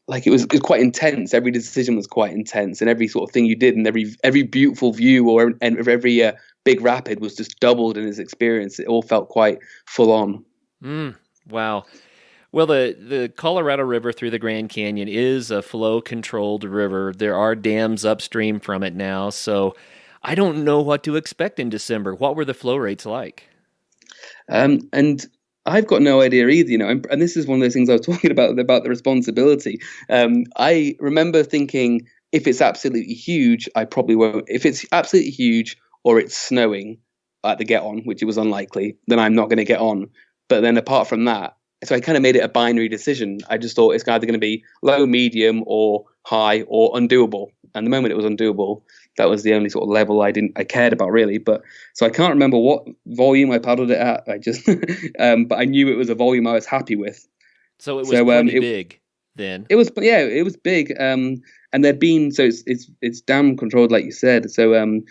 like it was quite intense. Every decision was quite intense, and every sort of thing you did, and every beautiful view and every big rapid was just doubled in its experience. It all felt quite full on. Wow. Well, the Colorado River through the Grand Canyon is a flow-controlled river. There are dams upstream from it now, so I don't know what to expect in December. What were the flow rates like? And I've got no idea either, and this is one of those things I was talking about the responsibility. I remember thinking, if it's absolutely huge, I probably won't. If it's absolutely huge or it's snowing at the get on, which it was unlikely, then I'm not going to get on. But then apart from that, so I kind of made it a binary decision. I just thought it's either going to be low, medium, or high, or undoable. And the moment it was undoable, that was the only sort of level I cared about really. But so I can't remember what volume I paddled it at. I just, but I knew it was a volume I was happy with. So it was pretty big then. It was big. And there'd been, so it's dam controlled, like you said. So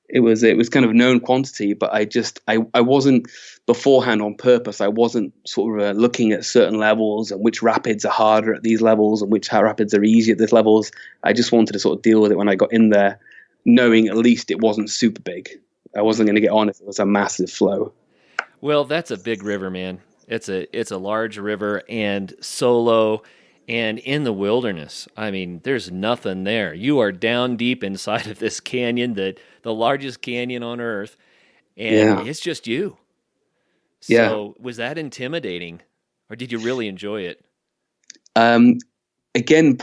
it was kind of a known quantity, but I wasn't beforehand on purpose. I wasn't sort of looking at certain levels and which rapids are harder at these levels and which rapids are easier at these levels. I just wanted to sort of deal with it when I got in there, knowing at least it wasn't super big. I wasn't going to get on if it was a massive flow. Well, that's a big river, man. It's a large river and solo and in the wilderness. I mean, there's nothing there. You are down deep inside of this canyon, the largest canyon on earth, and Yeah. it's just you. Yeah. So was that intimidating, or did you really enjoy it? Um, Again,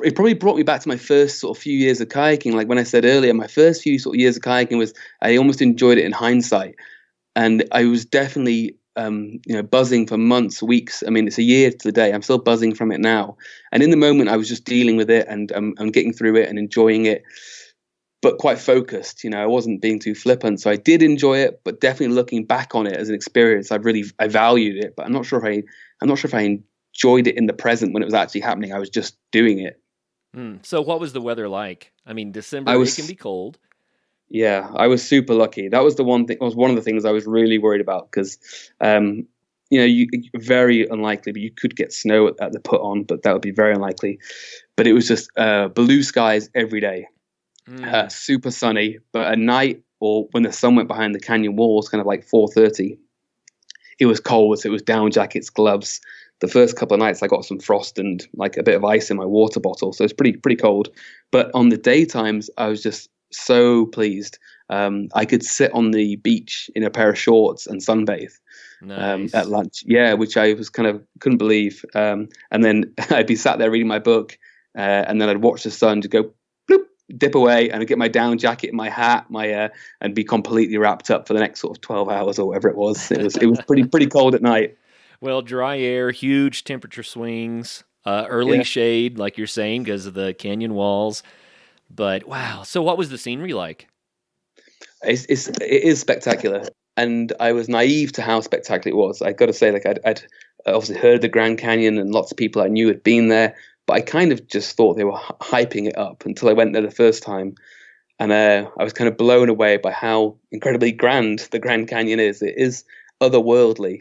it probably brought me back to my first sort of few years of kayaking. Like when I said earlier, my first few sort of years of kayaking was I almost enjoyed it in hindsight, and I was definitely buzzing for months, weeks. I mean, it's a year to the day. I'm still buzzing from it now, and in the moment, I was just dealing with it and I'm getting through it and enjoying it, but quite focused. I wasn't being too flippant, so I did enjoy it. But definitely looking back on it as an experience, I valued it. But I'm not sure if I enjoyed it in the present when it was actually happening. I was just doing it. So what was the weather like? I mean, December, I it was can be cold. Yeah, I was super lucky. That was the one thing. Was one of the things I was really worried about because, you very unlikely, but you could get snow at the put on, but that would be very unlikely. But it was just blue skies every day, super sunny. But at night or when the sun went behind the canyon walls, kind of like 4:30, it was cold. So it was down jackets, gloves. The first couple of nights, I got some frost and like a bit of ice in my water bottle, so it's pretty cold. But on the daytimes, I was just so pleased. I could sit on the beach in a pair of shorts and sunbathe Nice. at lunch. Yeah, which I was kind of couldn't believe. And then I'd be sat there reading my book, and then I'd watch the sun just go bloop, dip away, and I'd get my down jacket, my hat, and be completely wrapped up for the next sort of 12 hours or whatever it was. It was pretty cold at night. Well, dry air, huge temperature swings, early Yeah. shade, like you're saying, because of the canyon walls. But wow, so what was the scenery like? It is spectacular, and I was naive to how spectacular it was. I got to say, like I'd obviously heard of the Grand Canyon, and lots of people I knew had been there, but I kind of just thought they were hyping it up until I went there the first time, and I was kind of blown away by how incredibly grand the Grand Canyon is. It is otherworldly,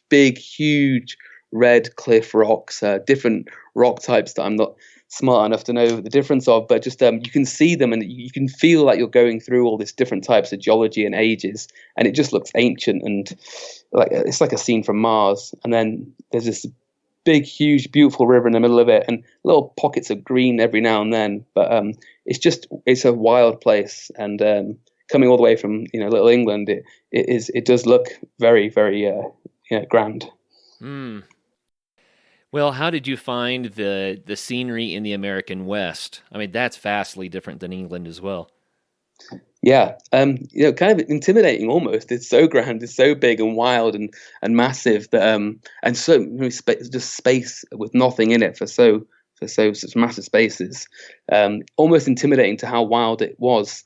big, huge red cliff rocks, different rock types that I'm not smart enough to know the difference of, but just you can see them and you can feel like you're going through all these different types of geology and ages, and it just looks ancient and like it's like a scene from Mars. And then there's this big, huge, beautiful river in the middle of it, and little pockets of green every now and then. But it's a wild place, and coming all the way from little England, it does look very, very grand. Hmm. Well, how did you find the scenery in the American West? I mean, that's vastly different than England as well. Yeah, kind of intimidating almost. It's so grand, it's so big and wild and massive that and so just space with nothing in it for such massive spaces. Almost intimidating to how wild it was.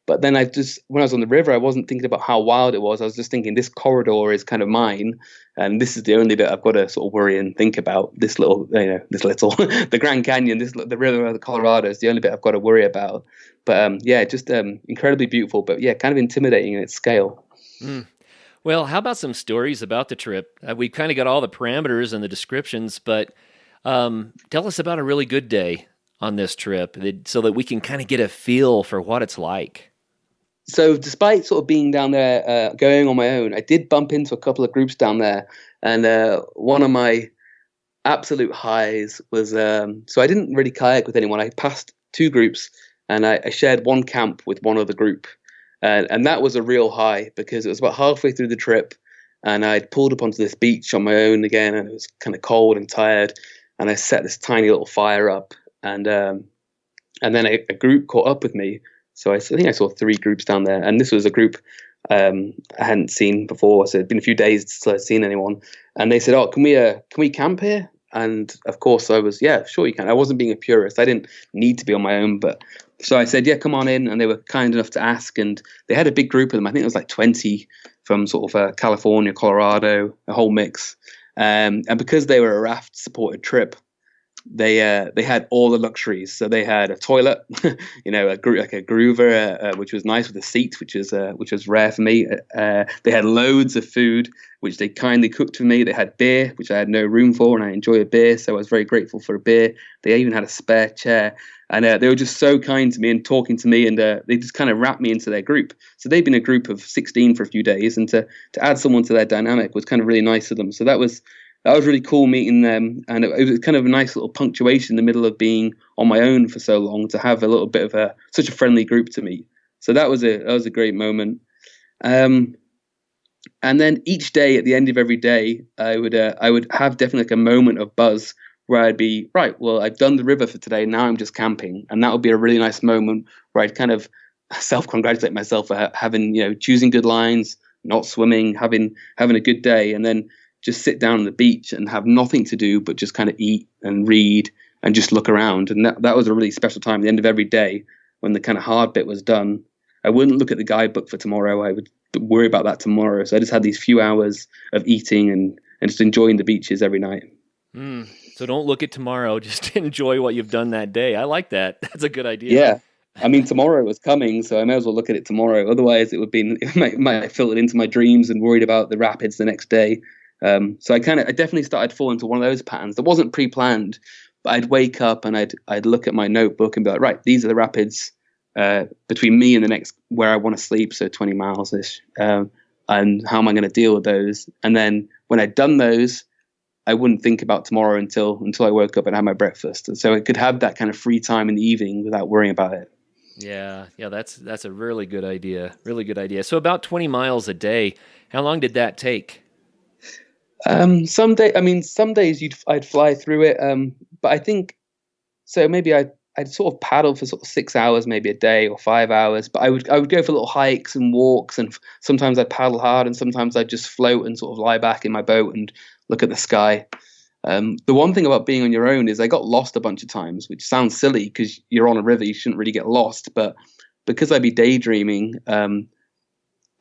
But then when I was on the river, I wasn't thinking about how wild it was. I was just thinking this corridor is kind of mine, and this is the only bit I've got to sort of worry and think about. The Grand Canyon, the river of the Colorado is the only bit I've got to worry about. But just incredibly beautiful, but kind of intimidating in its scale. Mm. Well, how about some stories about the trip? We kind of got all the parameters and the descriptions, but tell us about a really good day on this trip so that we can kind of get a feel for what it's like. So despite sort of being down there, going on my own, I did bump into a couple of groups down there. And one of my absolute highs was, so I didn't really kayak with anyone. I passed two groups and I shared one camp with one other group. And that was a real high because it was about halfway through the trip and I'd pulled up onto this beach on my own again, and it was kind of cold and tired. And I set this tiny little fire up, and then a group caught up with me. So I think I saw three groups down there, and this was a group I hadn't seen before. So it'd been a few days since I'd seen anyone, and they said, "Oh, can we camp here?" And of course, I was, "Yeah, sure you can." I wasn't being a purist. I didn't need to be on my own, but so I said, "Yeah, come on in." And they were kind enough to ask, and they had a big group of them. I think it was like 20 from sort of California, Colorado, a whole mix. And because they were a raft supported trip, they had all the luxuries. So they had a toilet, like a groover, which was nice, with a seat, which was rare for me. They had loads of food, which they kindly cooked for me. They had beer, which I had no room for, and I enjoy a beer, so I was very grateful for a beer. They even had a spare chair, and they were just so kind to me and talking to me, and they just kind of wrapped me into their group. So they'd been a group of 16 for a few days, and to add someone to their dynamic was kind of really nice of them. So that was really cool meeting them, and it was kind of a nice little punctuation in the middle of being on my own for so long, to have a little bit of such a friendly group to meet. So that was a great moment. And then each day, at the end of every day, I would have definitely like a moment of buzz where I'd be, right, well, I've done the river for today, now I'm just camping, and that would be a really nice moment where I'd kind of self-congratulate myself for having, choosing good lines, not swimming, having a good day, and then just sit down on the beach and have nothing to do but just kind of eat and read and just look around. And that was a really special time, at the end of every day, when the kind of hard bit was done. I wouldn't look at the guidebook for tomorrow. I would worry about that tomorrow. So I just had these few hours of eating and just enjoying the beaches every night. So don't look at tomorrow. Just enjoy what you've done that day. I like that. That's a good idea. Yeah. I mean, tomorrow was coming, so I may as well look at it tomorrow. Otherwise, it might have filtered into my dreams and worried about the rapids the next day. So I definitely started falling into one of those patterns that wasn't pre-planned, but I'd wake up and I'd look at my notebook and be like, right, these are the rapids between me and the next where I want to sleep, so 20 miles ish, and how am I going to deal with those? And then when I'd done those, I wouldn't think about tomorrow until I woke up and had my breakfast, and so I could have that kind of free time in the evening without worrying about it. Yeah, that's a really good idea. Really good idea. So about 20 miles a day. How long did that take? Some days I'd fly through it, but I think so. Maybe I'd sort of paddle for sort of 6 hours, maybe a day, or 5 hours. But I would go for little hikes and walks, and sometimes I'd paddle hard, and sometimes I'd just float and sort of lie back in my boat and look at the sky. The one thing about being on your own is I got lost a bunch of times, which sounds silly because you're on a river, you shouldn't really get lost. But because I'd be daydreaming,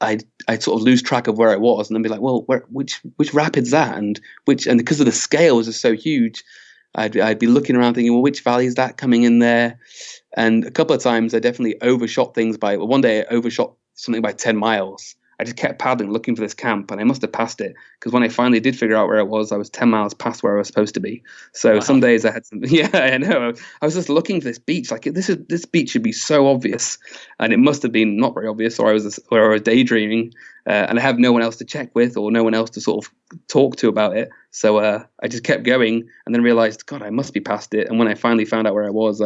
I'd sort of lose track of where I was, and then be like, well, which rapid's that, and because of the scale was just so huge, I'd be looking around thinking, well, which valley is that coming in there? And a couple of times I definitely overshot things one day I overshot something by 10 miles. I just kept paddling, looking for this camp, and I must have passed it, because when I finally did figure out where it was, I was 10 miles past where I was supposed to be. So Wow. Some days I had some, yeah, I know. I was just looking for this beach, like this beach should be so obvious, and it must have been not very obvious, or I was daydreaming, and I have no one else to check with, or no one else to sort of talk to about it. So I just kept going, and then realized, God, I must be past it. And when I finally found out where I was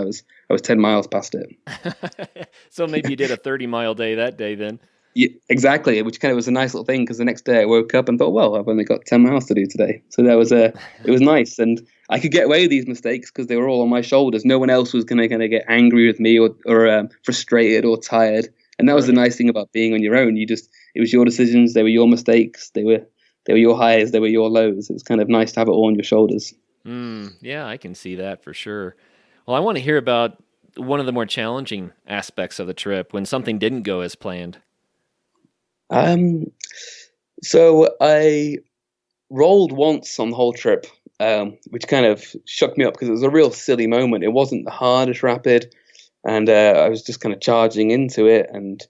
10 miles past it. So maybe you did a 30-mile day that day then. Yeah, exactly, which kind of was a nice little thing, because the next day I woke up and thought, well, I've only got 10 miles to do today. So it was nice, and I could get away with these mistakes because they were all on my shoulders. No one else was going to get angry with me or frustrated or tired. And that was the nice thing about being on your own. It was your decisions, they were your mistakes, they were your highs, they were your lows. It was kind of nice to have it all on your shoulders. Yeah, I can see that for sure. Well, I want to hear about one of the more challenging aspects of the trip, when something didn't go as planned. So I rolled once on the whole trip, which kind of shook me up because it was a real silly moment. It wasn't the hardest rapid, and I was just kind of charging into it, and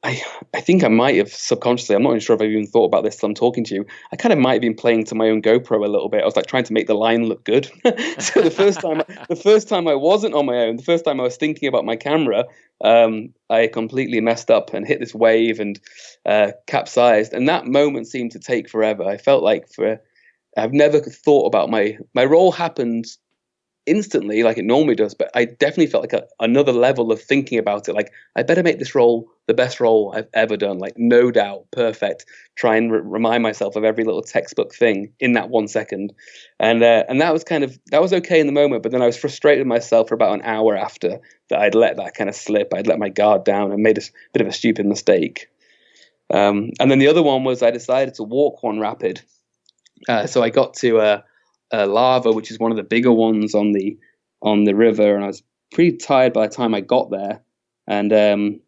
I think I might have subconsciously, I'm not even sure if I've even thought about this till I'm talking to you, I kind of might have been playing to my own GoPro a little bit. I was like trying to make the line look good. So the first time I wasn't on my own, the first time I was thinking about my camera, I completely messed up and hit this wave and capsized. And that moment seemed to take forever. I felt like I've never thought about my roll happened instantly like it normally does, but I definitely felt like another level of thinking about it. Like, I better make this roll the best roll I've ever done, like no doubt perfect. Try and remind myself of every little textbook thing in that 1 second, and that was okay in the moment. But then I was frustrated with myself for about an hour after that. I'd let that kind of slip. I'd let my guard down and made a bit of a stupid mistake. And then the other one was I decided to walk one rapid. So I got to Lava, which is one of the bigger ones on the river, and I was pretty tired by the time I got there. And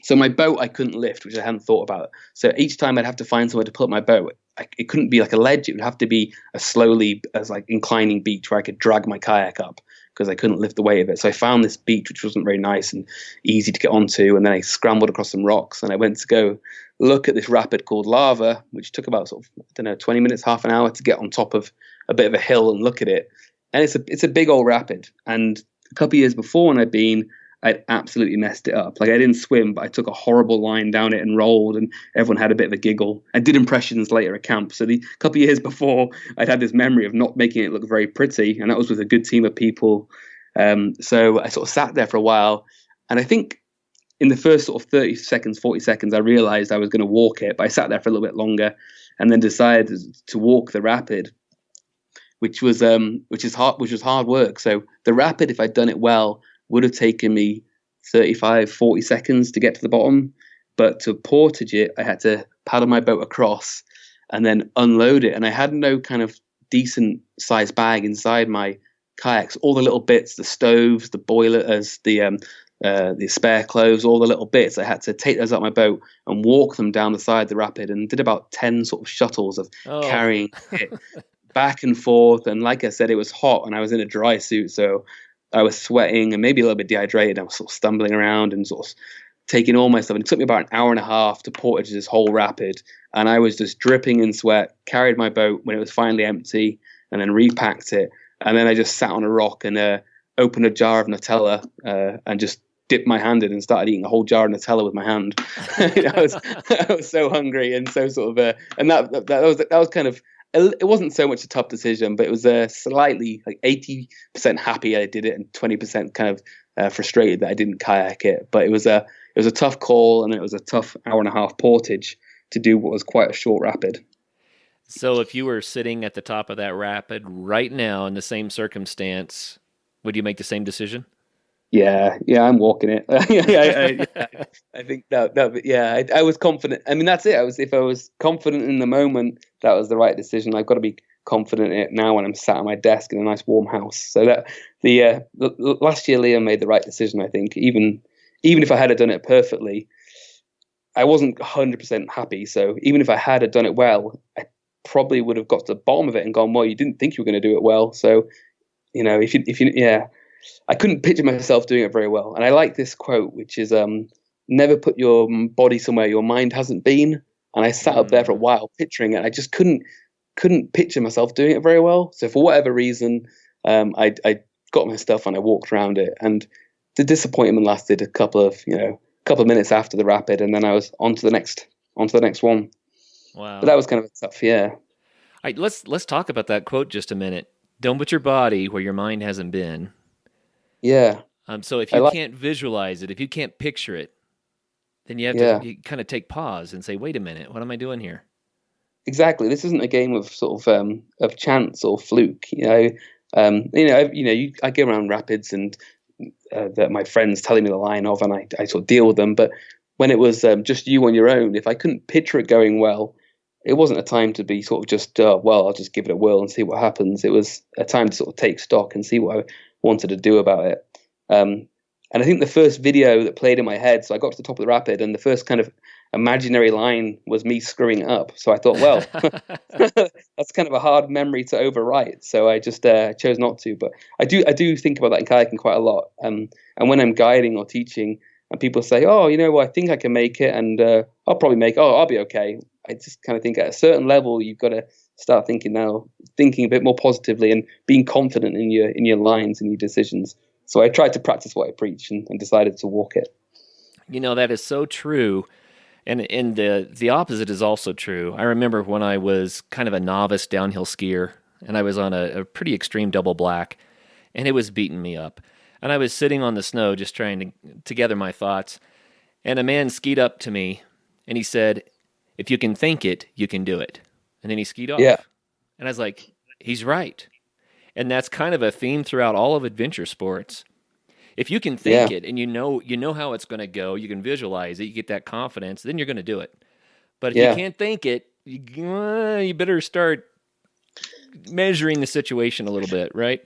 so my boat I couldn't lift, which I hadn't thought about. So each time I'd have to find somewhere to put my boat. it couldn't be like a ledge. It would have to be a slowly as like inclining beach where I could drag my kayak up because I couldn't lift the weight of it. So I found this beach which wasn't very nice and easy to get onto, and then I scrambled across some rocks and I went to go look at this rapid called Lava, which took about sort of, I don't know, 20 minutes, half an hour to get on top of a bit of a hill and look at it. And it's a big old rapid. And a couple of years before when I'd absolutely messed it up. Like I didn't swim, but I took a horrible line down it and rolled, and everyone had a bit of a giggle. I did impressions later at camp. So the couple of years before, I'd had this memory of not making it look very pretty, and that was with a good team of people. So I sort of sat there for a while, and I think in the first sort of 30 seconds, 40 seconds, I realized I was going to walk it, but I sat there for a little bit longer, and then decided to walk the rapid, which was hard work. So the rapid, if I'd done it well, would have taken me 35, 40 seconds to get to the bottom. But to portage it, I had to paddle my boat across and then unload it. And I had no kind of decent sized bag inside my kayaks. All the little bits, the stoves, the boilers, the spare clothes, all the little bits, I had to take those out my boat and walk them down the side of the rapid, and did about 10 sort of shuttles of carrying it back and forth. And like I said, it was hot and I was in a dry suit. So I was sweating and maybe a little bit dehydrated. I was sort of stumbling around and sort of taking all my stuff. And it took me about an hour and a half to portage this whole rapid. And I was just dripping in sweat, carried my boat when it was finally empty, and then repacked it. And then I just sat on a rock and opened a jar of Nutella and just dipped my hand in and started eating a whole jar of Nutella with my hand. I was so hungry and so sort of, and that was kind of, it wasn't so much a tough decision, but it was slightly like 80% happy I did it and 20% kind of frustrated that I didn't kayak it. But it was a tough call, and it was a tough hour and a half portage to do what was quite a short rapid. So if you were sitting at the top of that rapid right now in the same circumstance, would you make the same decision? Yeah, I'm walking it. I think that I was confident. I mean, that's it. If I was confident in the moment, that was the right decision. I've got to be confident in it now when I'm sat at my desk in a nice warm house. So that the last year, Liam made the right decision. I think even if I had done it perfectly, I wasn't 100% happy. So even if I had done it well, I probably would have got to the bottom of it and gone, well, you didn't think you were going to do it well. So I couldn't picture myself doing it very well. And I like this quote, which is, never put your body somewhere your mind hasn't been. And I sat up there for a while picturing it. I just couldn't picture myself doing it very well. So for whatever reason, I got my stuff and I walked around it. And the disappointment lasted a couple of minutes after the rapid. And then I was on to the next one. Wow. But that was kind of tough, yeah. Let's talk about that quote just a minute. Don't put your body where your mind hasn't been. Yeah. So if you can't visualize it, if you can't picture it, then you have to kind of take pause and say, wait a minute, what am I doing here? Exactly. This isn't a game of sort of chance or fluke. I go around rapids and that my friends telling me the line of, and I sort of deal with them. But when it was just you on your own, if I couldn't picture it going well, it wasn't a time to be sort of just, I'll just give it a whirl and see what happens. It was a time to sort of take stock and see what I wanted to do about it. And I think the first video that played in my head, so I got to the top of the rapid, and the first kind of imaginary line was me screwing it up. So I thought, well, that's kind of a hard memory to overwrite. So I just chose not to. But I do think about that in kayaking quite a lot. And when I'm guiding or teaching, and people say, I think I can make it, and I'll probably I'll be okay. I just kind of think at a certain level, you've got to start thinking a bit more positively and being confident in your lines and your decisions. So I tried to practice what I preach and decided to walk it. That is so true. And the opposite is also true. I remember when I was kind of a novice downhill skier, and I was on a pretty extreme double black, and it was beating me up. And I was sitting on the snow just trying to gather my thoughts, and a man skied up to me, and he said, if you can think it, you can do it. And then he skied off. Yeah. And I was like, he's right. And that's kind of a theme throughout all of adventure sports. If you can think it and you know how it's going to go, you can visualize it, you get that confidence, then you're going to do it. But if you can't think it, you better start measuring the situation a little bit, right?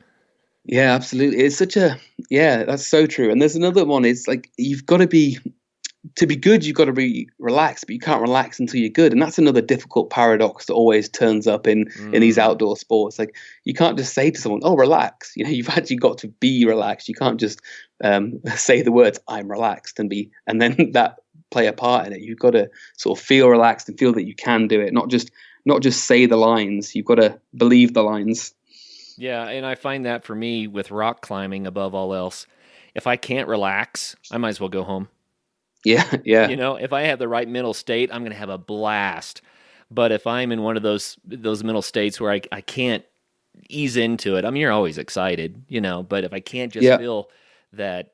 Yeah, absolutely. It's that's so true. And there's another one. It's like you've got to to be good, you've got to be relaxed, but you can't relax until you're good. And that's another difficult paradox that always turns up in these outdoor sports. Like, you can't just say to someone, oh, relax. You know, you've actually got to be relaxed. You can't just say the words, I'm relaxed, and then that play a part in it. You've got to sort of feel relaxed and feel that you can do it, not just say the lines. You've got to believe the lines. Yeah, and I find that for me with rock climbing above all else, if I can't relax, I might as well go home. Yeah, yeah. You know, if I have the right mental state, I'm going to have a blast. But if I'm in one of those mental states where I can't ease into it, I mean, you're always excited, you know, but if I can't just feel that,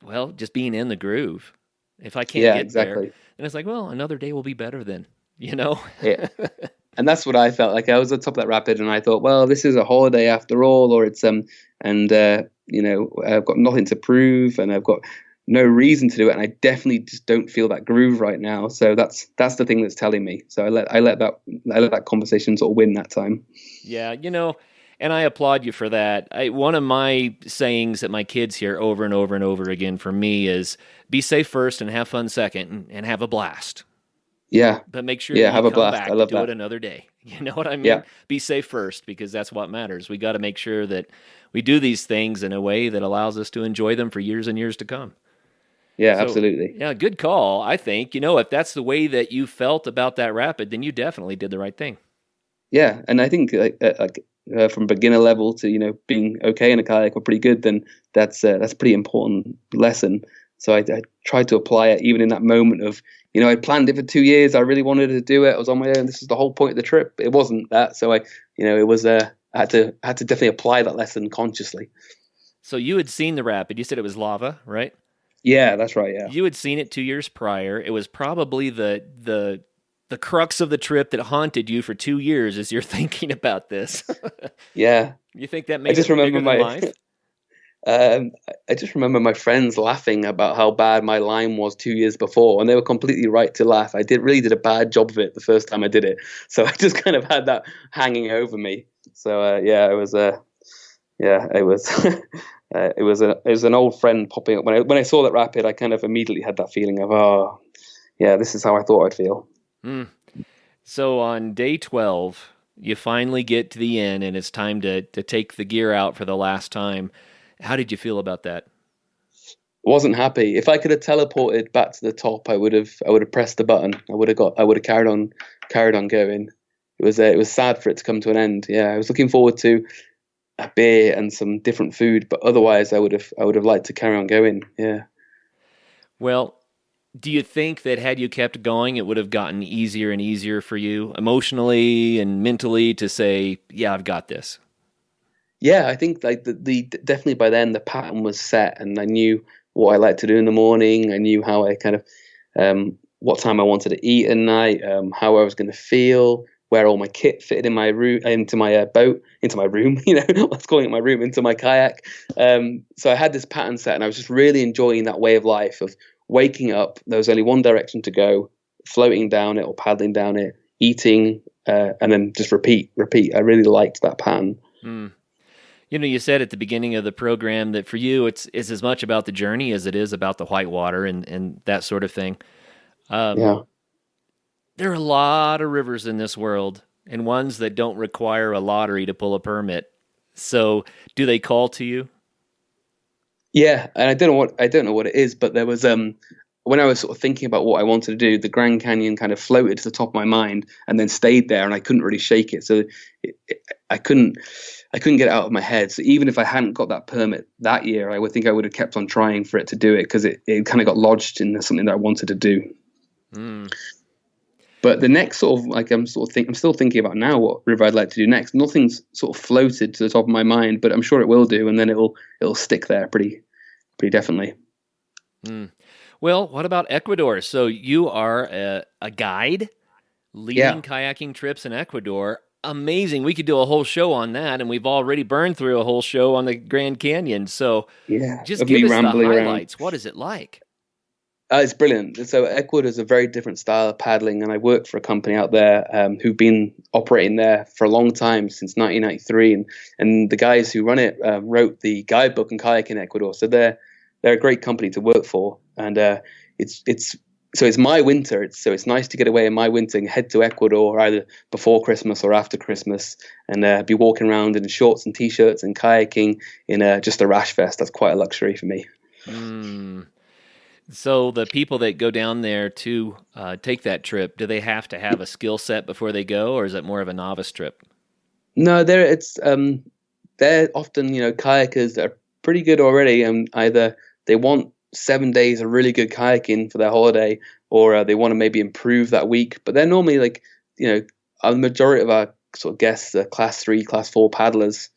well, just being in the groove, if I can't get there, then it's like, well, another day will be better then, you know? Yeah. And that's what I felt like. I was at the top of that rapid and I thought, well, this is a holiday after all, or it's, you know, I've got nothing to prove and I've got no reason to do it, and I definitely just don't feel that groove right now. So that's the thing that's telling me. So I let that conversation sort of win that time. Yeah, you know, and I applaud you for that. One of my sayings that my kids hear over and over and over again from me is, "Be safe first and have fun second, and have a blast." Yeah, but make sure that have you a come blast. back I love to do that. it another day. You know what I mean? Yeah. Be safe first, because that's what matters. We got to make sure that we do these things in a way that allows us to enjoy them for years and years to come. Yeah, So, absolutely. Yeah, good call. I think, you know, if that's the way that you felt about that rapid, then you definitely did the right thing. Yeah, and I think from beginner level to, you know, being okay in a kayak or pretty good, then that's a pretty important lesson. So I tried to apply it even in that moment of, you know, I planned it for 2 years. I really wanted to do it. I was on my own. This is the whole point of the trip. It wasn't that. So it was I had to definitely apply that lesson consciously. So you had seen the rapid. You said it was lava, right? Yeah, that's right. Yeah. You had seen it 2 years prior. It was probably the crux of the trip that haunted you for 2 years as you're thinking about this. Yeah. You think that made it bigger than life? I just remember my friends laughing about how bad my line was 2 years before, and they were completely right to laugh. I really did a bad job of it the first time I did it, so I just kind of had that hanging over me. So it was it was an old friend popping up when I saw that rapid. I kind of immediately had that feeling of, oh, yeah, this is how I thought I'd feel. So on day 12, you finally get to the end, and it's time to take the gear out for the last time. How did you feel about that? Wasn't happy. If I could have teleported back to the top, I would have pressed the button. I would have carried on going. It was sad for it to come to an end. Yeah, I was looking forward to a beer and some different food, but otherwise I would have liked to carry on going. Yeah. Well, do you think that had you kept going, it would have gotten easier and easier for you emotionally and mentally to say, yeah, I've got this? Yeah, I think like the definitely by then the pattern was set, and I knew what I liked to do in the morning. I knew how I kind of what time I wanted to eat at night, how I was going to feel, where all my kit fitted in my room, into my boat, into my room. You know, let's call it my room, into my kayak. So I had this pattern set, and I was just really enjoying that way of life of waking up. There was only one direction to go, floating down it or paddling down it, eating, and then just repeat. I really liked that pattern. You know, you said at the beginning of the program that for you, it's as much about the journey as it is about the whitewater and that sort of thing. Yeah. There are a lot of rivers in this world, and ones that don't require a lottery to pull a permit. So do they call to you? Yeah, and I don't know what it is, but there was when I was sort of thinking about what I wanted to do, the Grand Canyon kind of floated to the top of my mind and then stayed there, and I couldn't really shake it. So I couldn't get it out of my head. So even if I hadn't got that permit that year, I would have kept on trying for it to do it, because it kind of got lodged in something that I wanted to do. But the next sort of like I'm still thinking about now what river I'd like to do next. Nothing's sort of floated to the top of my mind, but I'm sure it will do, and then it'll stick there pretty definitely. Well, what about Ecuador? So you are a guide leading kayaking trips in Ecuador. Amazing. We could do a whole show on that, and we've already burned through a whole show on the Grand Canyon. So just give us the highlights. What is it like? It's brilliant. So Ecuador is a very different style of paddling, and I work for a company out there who've been operating there for a long time, since 1993, and the guys who run it wrote the guidebook on kayaking in Ecuador. So they're a great company to work for, and it's my winter. So it's nice to get away in my winter and head to Ecuador either before Christmas or after Christmas, and be walking around in shorts and t-shirts and kayaking in just a rash vest. That's quite a luxury for me. So the people that go down there to take that trip, do they have to have a skill set before they go, or is it more of a novice trip? No, they're often, kayakers that are pretty good already, and either they want 7 days of really good kayaking for their holiday, or they want to maybe improve that week. But they're normally a majority of our sort of guests are class 3, class 4 paddlers,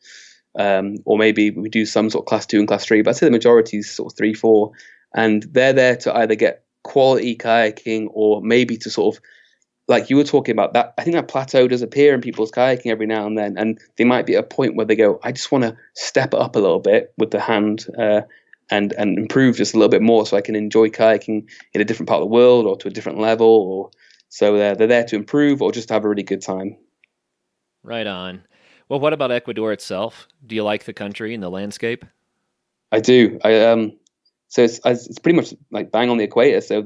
or maybe we do some sort of class 2 and class 3. But I'd say the majority is sort of 3, 4, and they're there to either get quality kayaking or maybe to sort of, like you were talking about, that I think that plateau does appear in people's kayaking every now and then, and they might be at a point where they go, I just want to step it up a little bit with the hand, and improve just a little bit more so I can enjoy kayaking in a different part of the world or to a different level, or so they're there to improve or just to have a really good time. Right on. Well, what about Ecuador itself? Do you like the country and the landscape? I do. So it's pretty much like bang on the equator. So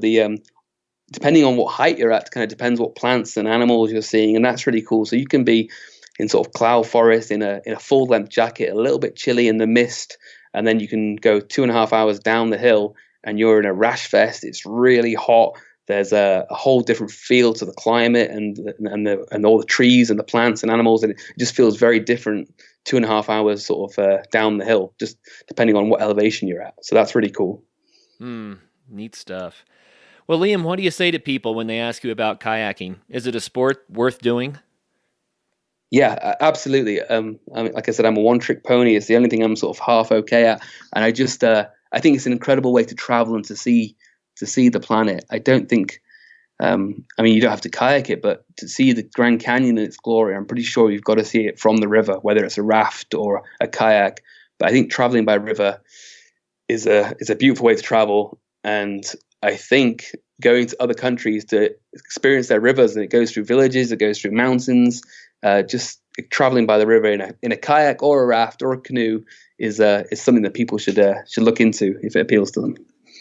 depending on what height you're at, kind of depends what plants and animals you're seeing, and that's really cool. So you can be in sort of cloud forest in a full length jacket, a little bit chilly in the mist, and then you can go 2.5 hours down the hill and you're in a rash vest. It's really hot. There's a whole different feel to the climate and all the trees and the plants and animals, and it just feels very different 2.5 hours sort of down the hill, just depending on what elevation you're at. So that's really cool. Neat stuff. Well, Liam, what do you say to people when they ask you about kayaking? Is it a sport worth doing? Yeah, absolutely. Like I said, I'm a one-trick pony. It's the only thing I'm sort of half okay at, and I think it's an incredible way to travel and to see the planet. I don't think, you don't have to kayak it, but to see the Grand Canyon in its glory, I'm pretty sure you've got to see it from the river, whether it's a raft or a kayak. But I think traveling by river is a beautiful way to travel, and I think going to other countries to experience their rivers, and it goes through villages, it goes through mountains, just traveling by the river in a kayak or a raft or a canoe is something that people should look into if it appeals to them.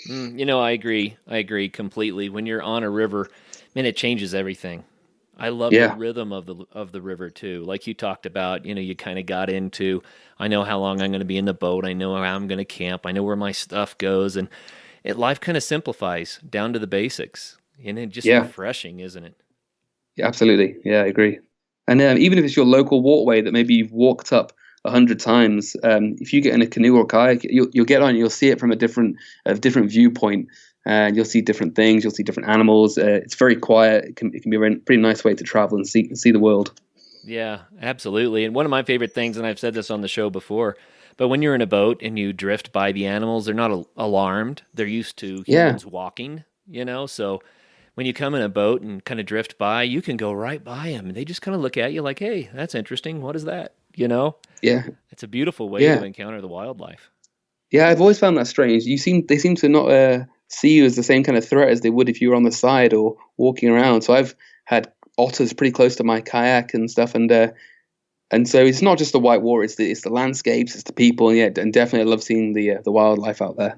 I agree completely. When you're on a river, man, it changes everything. I love the rhythm of the river too. Like you talked about, you kind of got into, I know how long I'm going to be in the boat. I know how I'm going to camp. I know where my stuff goes, and life kind of simplifies down to the basics, and it's just refreshing, isn't it? Yeah, absolutely. Yeah, I agree. And even if it's your local walkway that maybe you've walked up 100 times, if you get in a canoe or kayak, you'll get on it, you'll see it from a different viewpoint, and you'll see different things, you'll see different animals. It's very quiet. It can be a pretty nice way to travel and see the world. Yeah, absolutely. And one of my favorite things, and I've said this on the show before, but when you're in a boat and you drift by the animals, they're not alarmed. They're used to humans walking, so when you come in a boat and kind of drift by, you can go right by them, and they just kind of look at you like, hey, that's interesting. What is that? Yeah. It's a beautiful way to encounter the wildlife. Yeah, I've always found that strange. They seem to not see you as the same kind of threat as they would if you were on the side or walking around. So I've had otters pretty close to my kayak and stuff, and so it's not just the whitewater, it's the landscapes, it's the people, and definitely I love seeing the wildlife out there.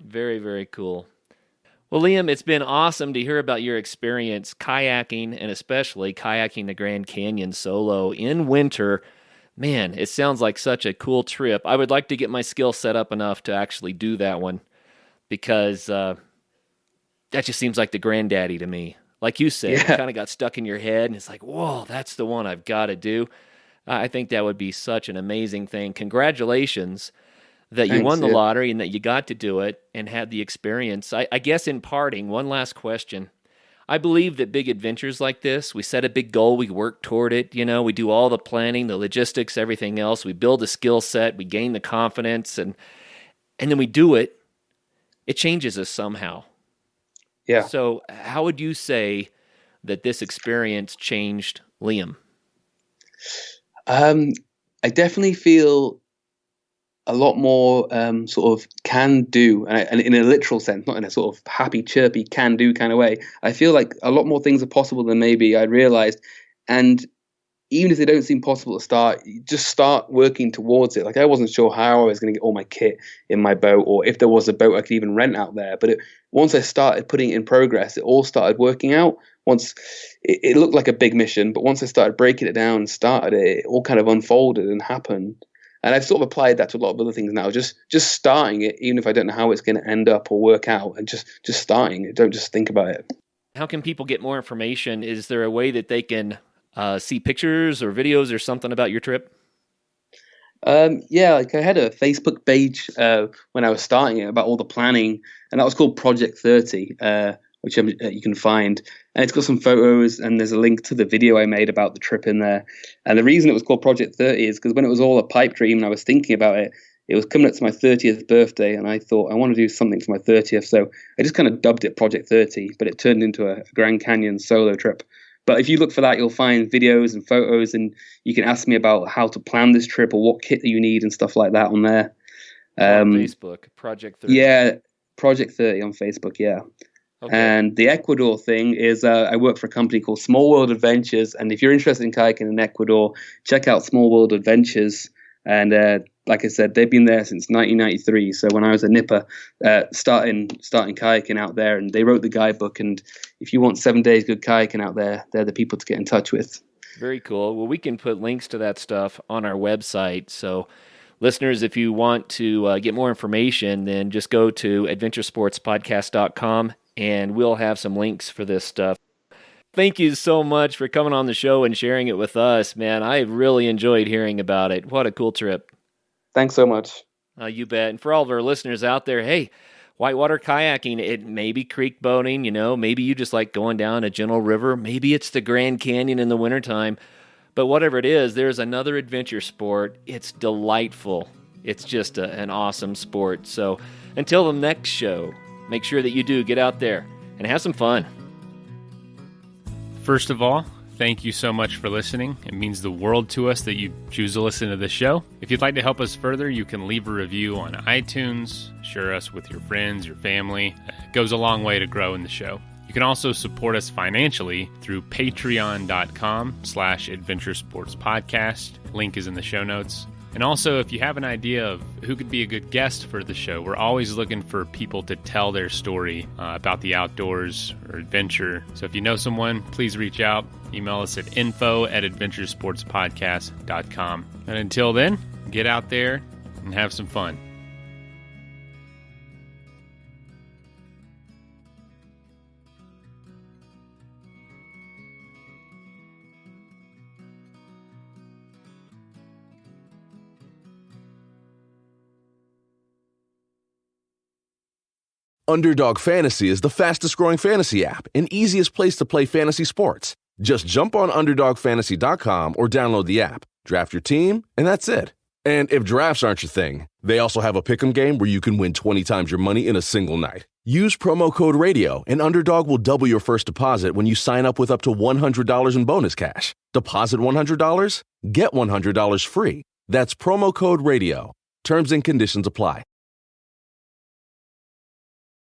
Very, very cool. Well, Liam, it's been awesome to hear about your experience kayaking, and especially kayaking the Grand Canyon solo in winter. Man, it sounds like such a cool trip. I would like to get my skill set up enough to actually do that one, because that just seems like the granddaddy to me. Like you said, it kind of got stuck in your head, and it's like, whoa, that's the one I've got to do. I think that would be such an amazing thing. Congratulations that you won the lottery and that you got to do it and had the experience. I guess in parting, one last question. I believe that big adventures like this, we set a big goal, we work toward it, we do all the planning, the logistics, everything else. We build a skill set, we gain the confidence, and then we do it. It changes us somehow. Yeah. So how would you say that this experience changed Liam? I definitely feel a lot more sort of can do, and in a literal sense, not in a sort of happy, chirpy, can do kind of way. I feel like a lot more things are possible than maybe I realized. And even if they don't seem possible to start, you just start working towards it. Like I wasn't sure how I was going to get all my kit in my boat, or if there was a boat I could even rent out there. But once I started putting it in progress, it all started working out. Once it looked like a big mission, but once I started breaking it down and started it, it all kind of unfolded and happened. And I've sort of applied that to a lot of other things now. Just starting it, even if I don't know how it's going to end up or work out, and just starting it. Don't just think about it. How can people get more information? Is there a way that they can see pictures or videos or something about your trip? Yeah, like I had a Facebook page when I was starting it about all the planning, and that was called Project 30, which you can find. And it's got some photos, and there's a link to the video I made about the trip in there. And the reason it was called Project 30 is because when it was all a pipe dream and I was thinking about it, it was coming up to my 30th birthday, and I thought I want to do something for my 30th. So I just kind of dubbed it Project 30, but it turned into a Grand Canyon solo trip. But if you look for that, you'll find videos and photos, and you can ask me about how to plan this trip or what kit that you need and stuff like that on there. On Facebook, Project 30. Yeah, Project 30 on Facebook, yeah. Okay. And the Ecuador thing is I work for a company called Small World Adventures, and if you're interested in kayaking in Ecuador, check out Small World Adventures. And like I said, they've been there since 1993. So when I was a nipper, starting kayaking out there, and they wrote the guidebook. And if you want 7 days good kayaking out there, they're the people to get in touch with. Very cool. Well, we can put links to that stuff on our website. So listeners, if you want to get more information, then just go to adventuresportspodcast.com, and we'll have some links for this stuff. Thank you so much for coming on the show and sharing it with us, man. I really enjoyed hearing about it. What a cool trip. Thanks so much. You bet. And for all of our listeners out there, hey, whitewater kayaking, it may be creek boating, maybe you just like going down a gentle river. Maybe it's the Grand Canyon in the wintertime. But whatever it is, there's another adventure sport. It's delightful. It's just an awesome sport. So until the next show, make sure that you do get out there and have some fun. First of all, thank you so much for listening. It means the world to us that you choose to listen to the show. If you'd like to help us further, you can leave a review on iTunes, share us with your friends, your family. It goes a long way to grow in the show. You can also support us financially through patreon.com/adventuresportspodcast. Link is in the show notes. And also, if you have an idea of who could be a good guest for the show, we're always looking for people to tell their story about the outdoors or adventure. So if you know someone, please reach out. Email us at info@adventuresportspodcast.com. And until then, get out there and have some fun. Underdog Fantasy is the fastest-growing fantasy app and easiest place to play fantasy sports. Just jump on UnderdogFantasy.com or download the app, draft your team, and that's it. And if drafts aren't your thing, they also have a pick'em game where you can win 20 times your money in a single night. Use promo code RADIO, and Underdog will double your first deposit when you sign up with up to $100 in bonus cash. Deposit $100, get $100 free. That's promo code RADIO. Terms and conditions apply.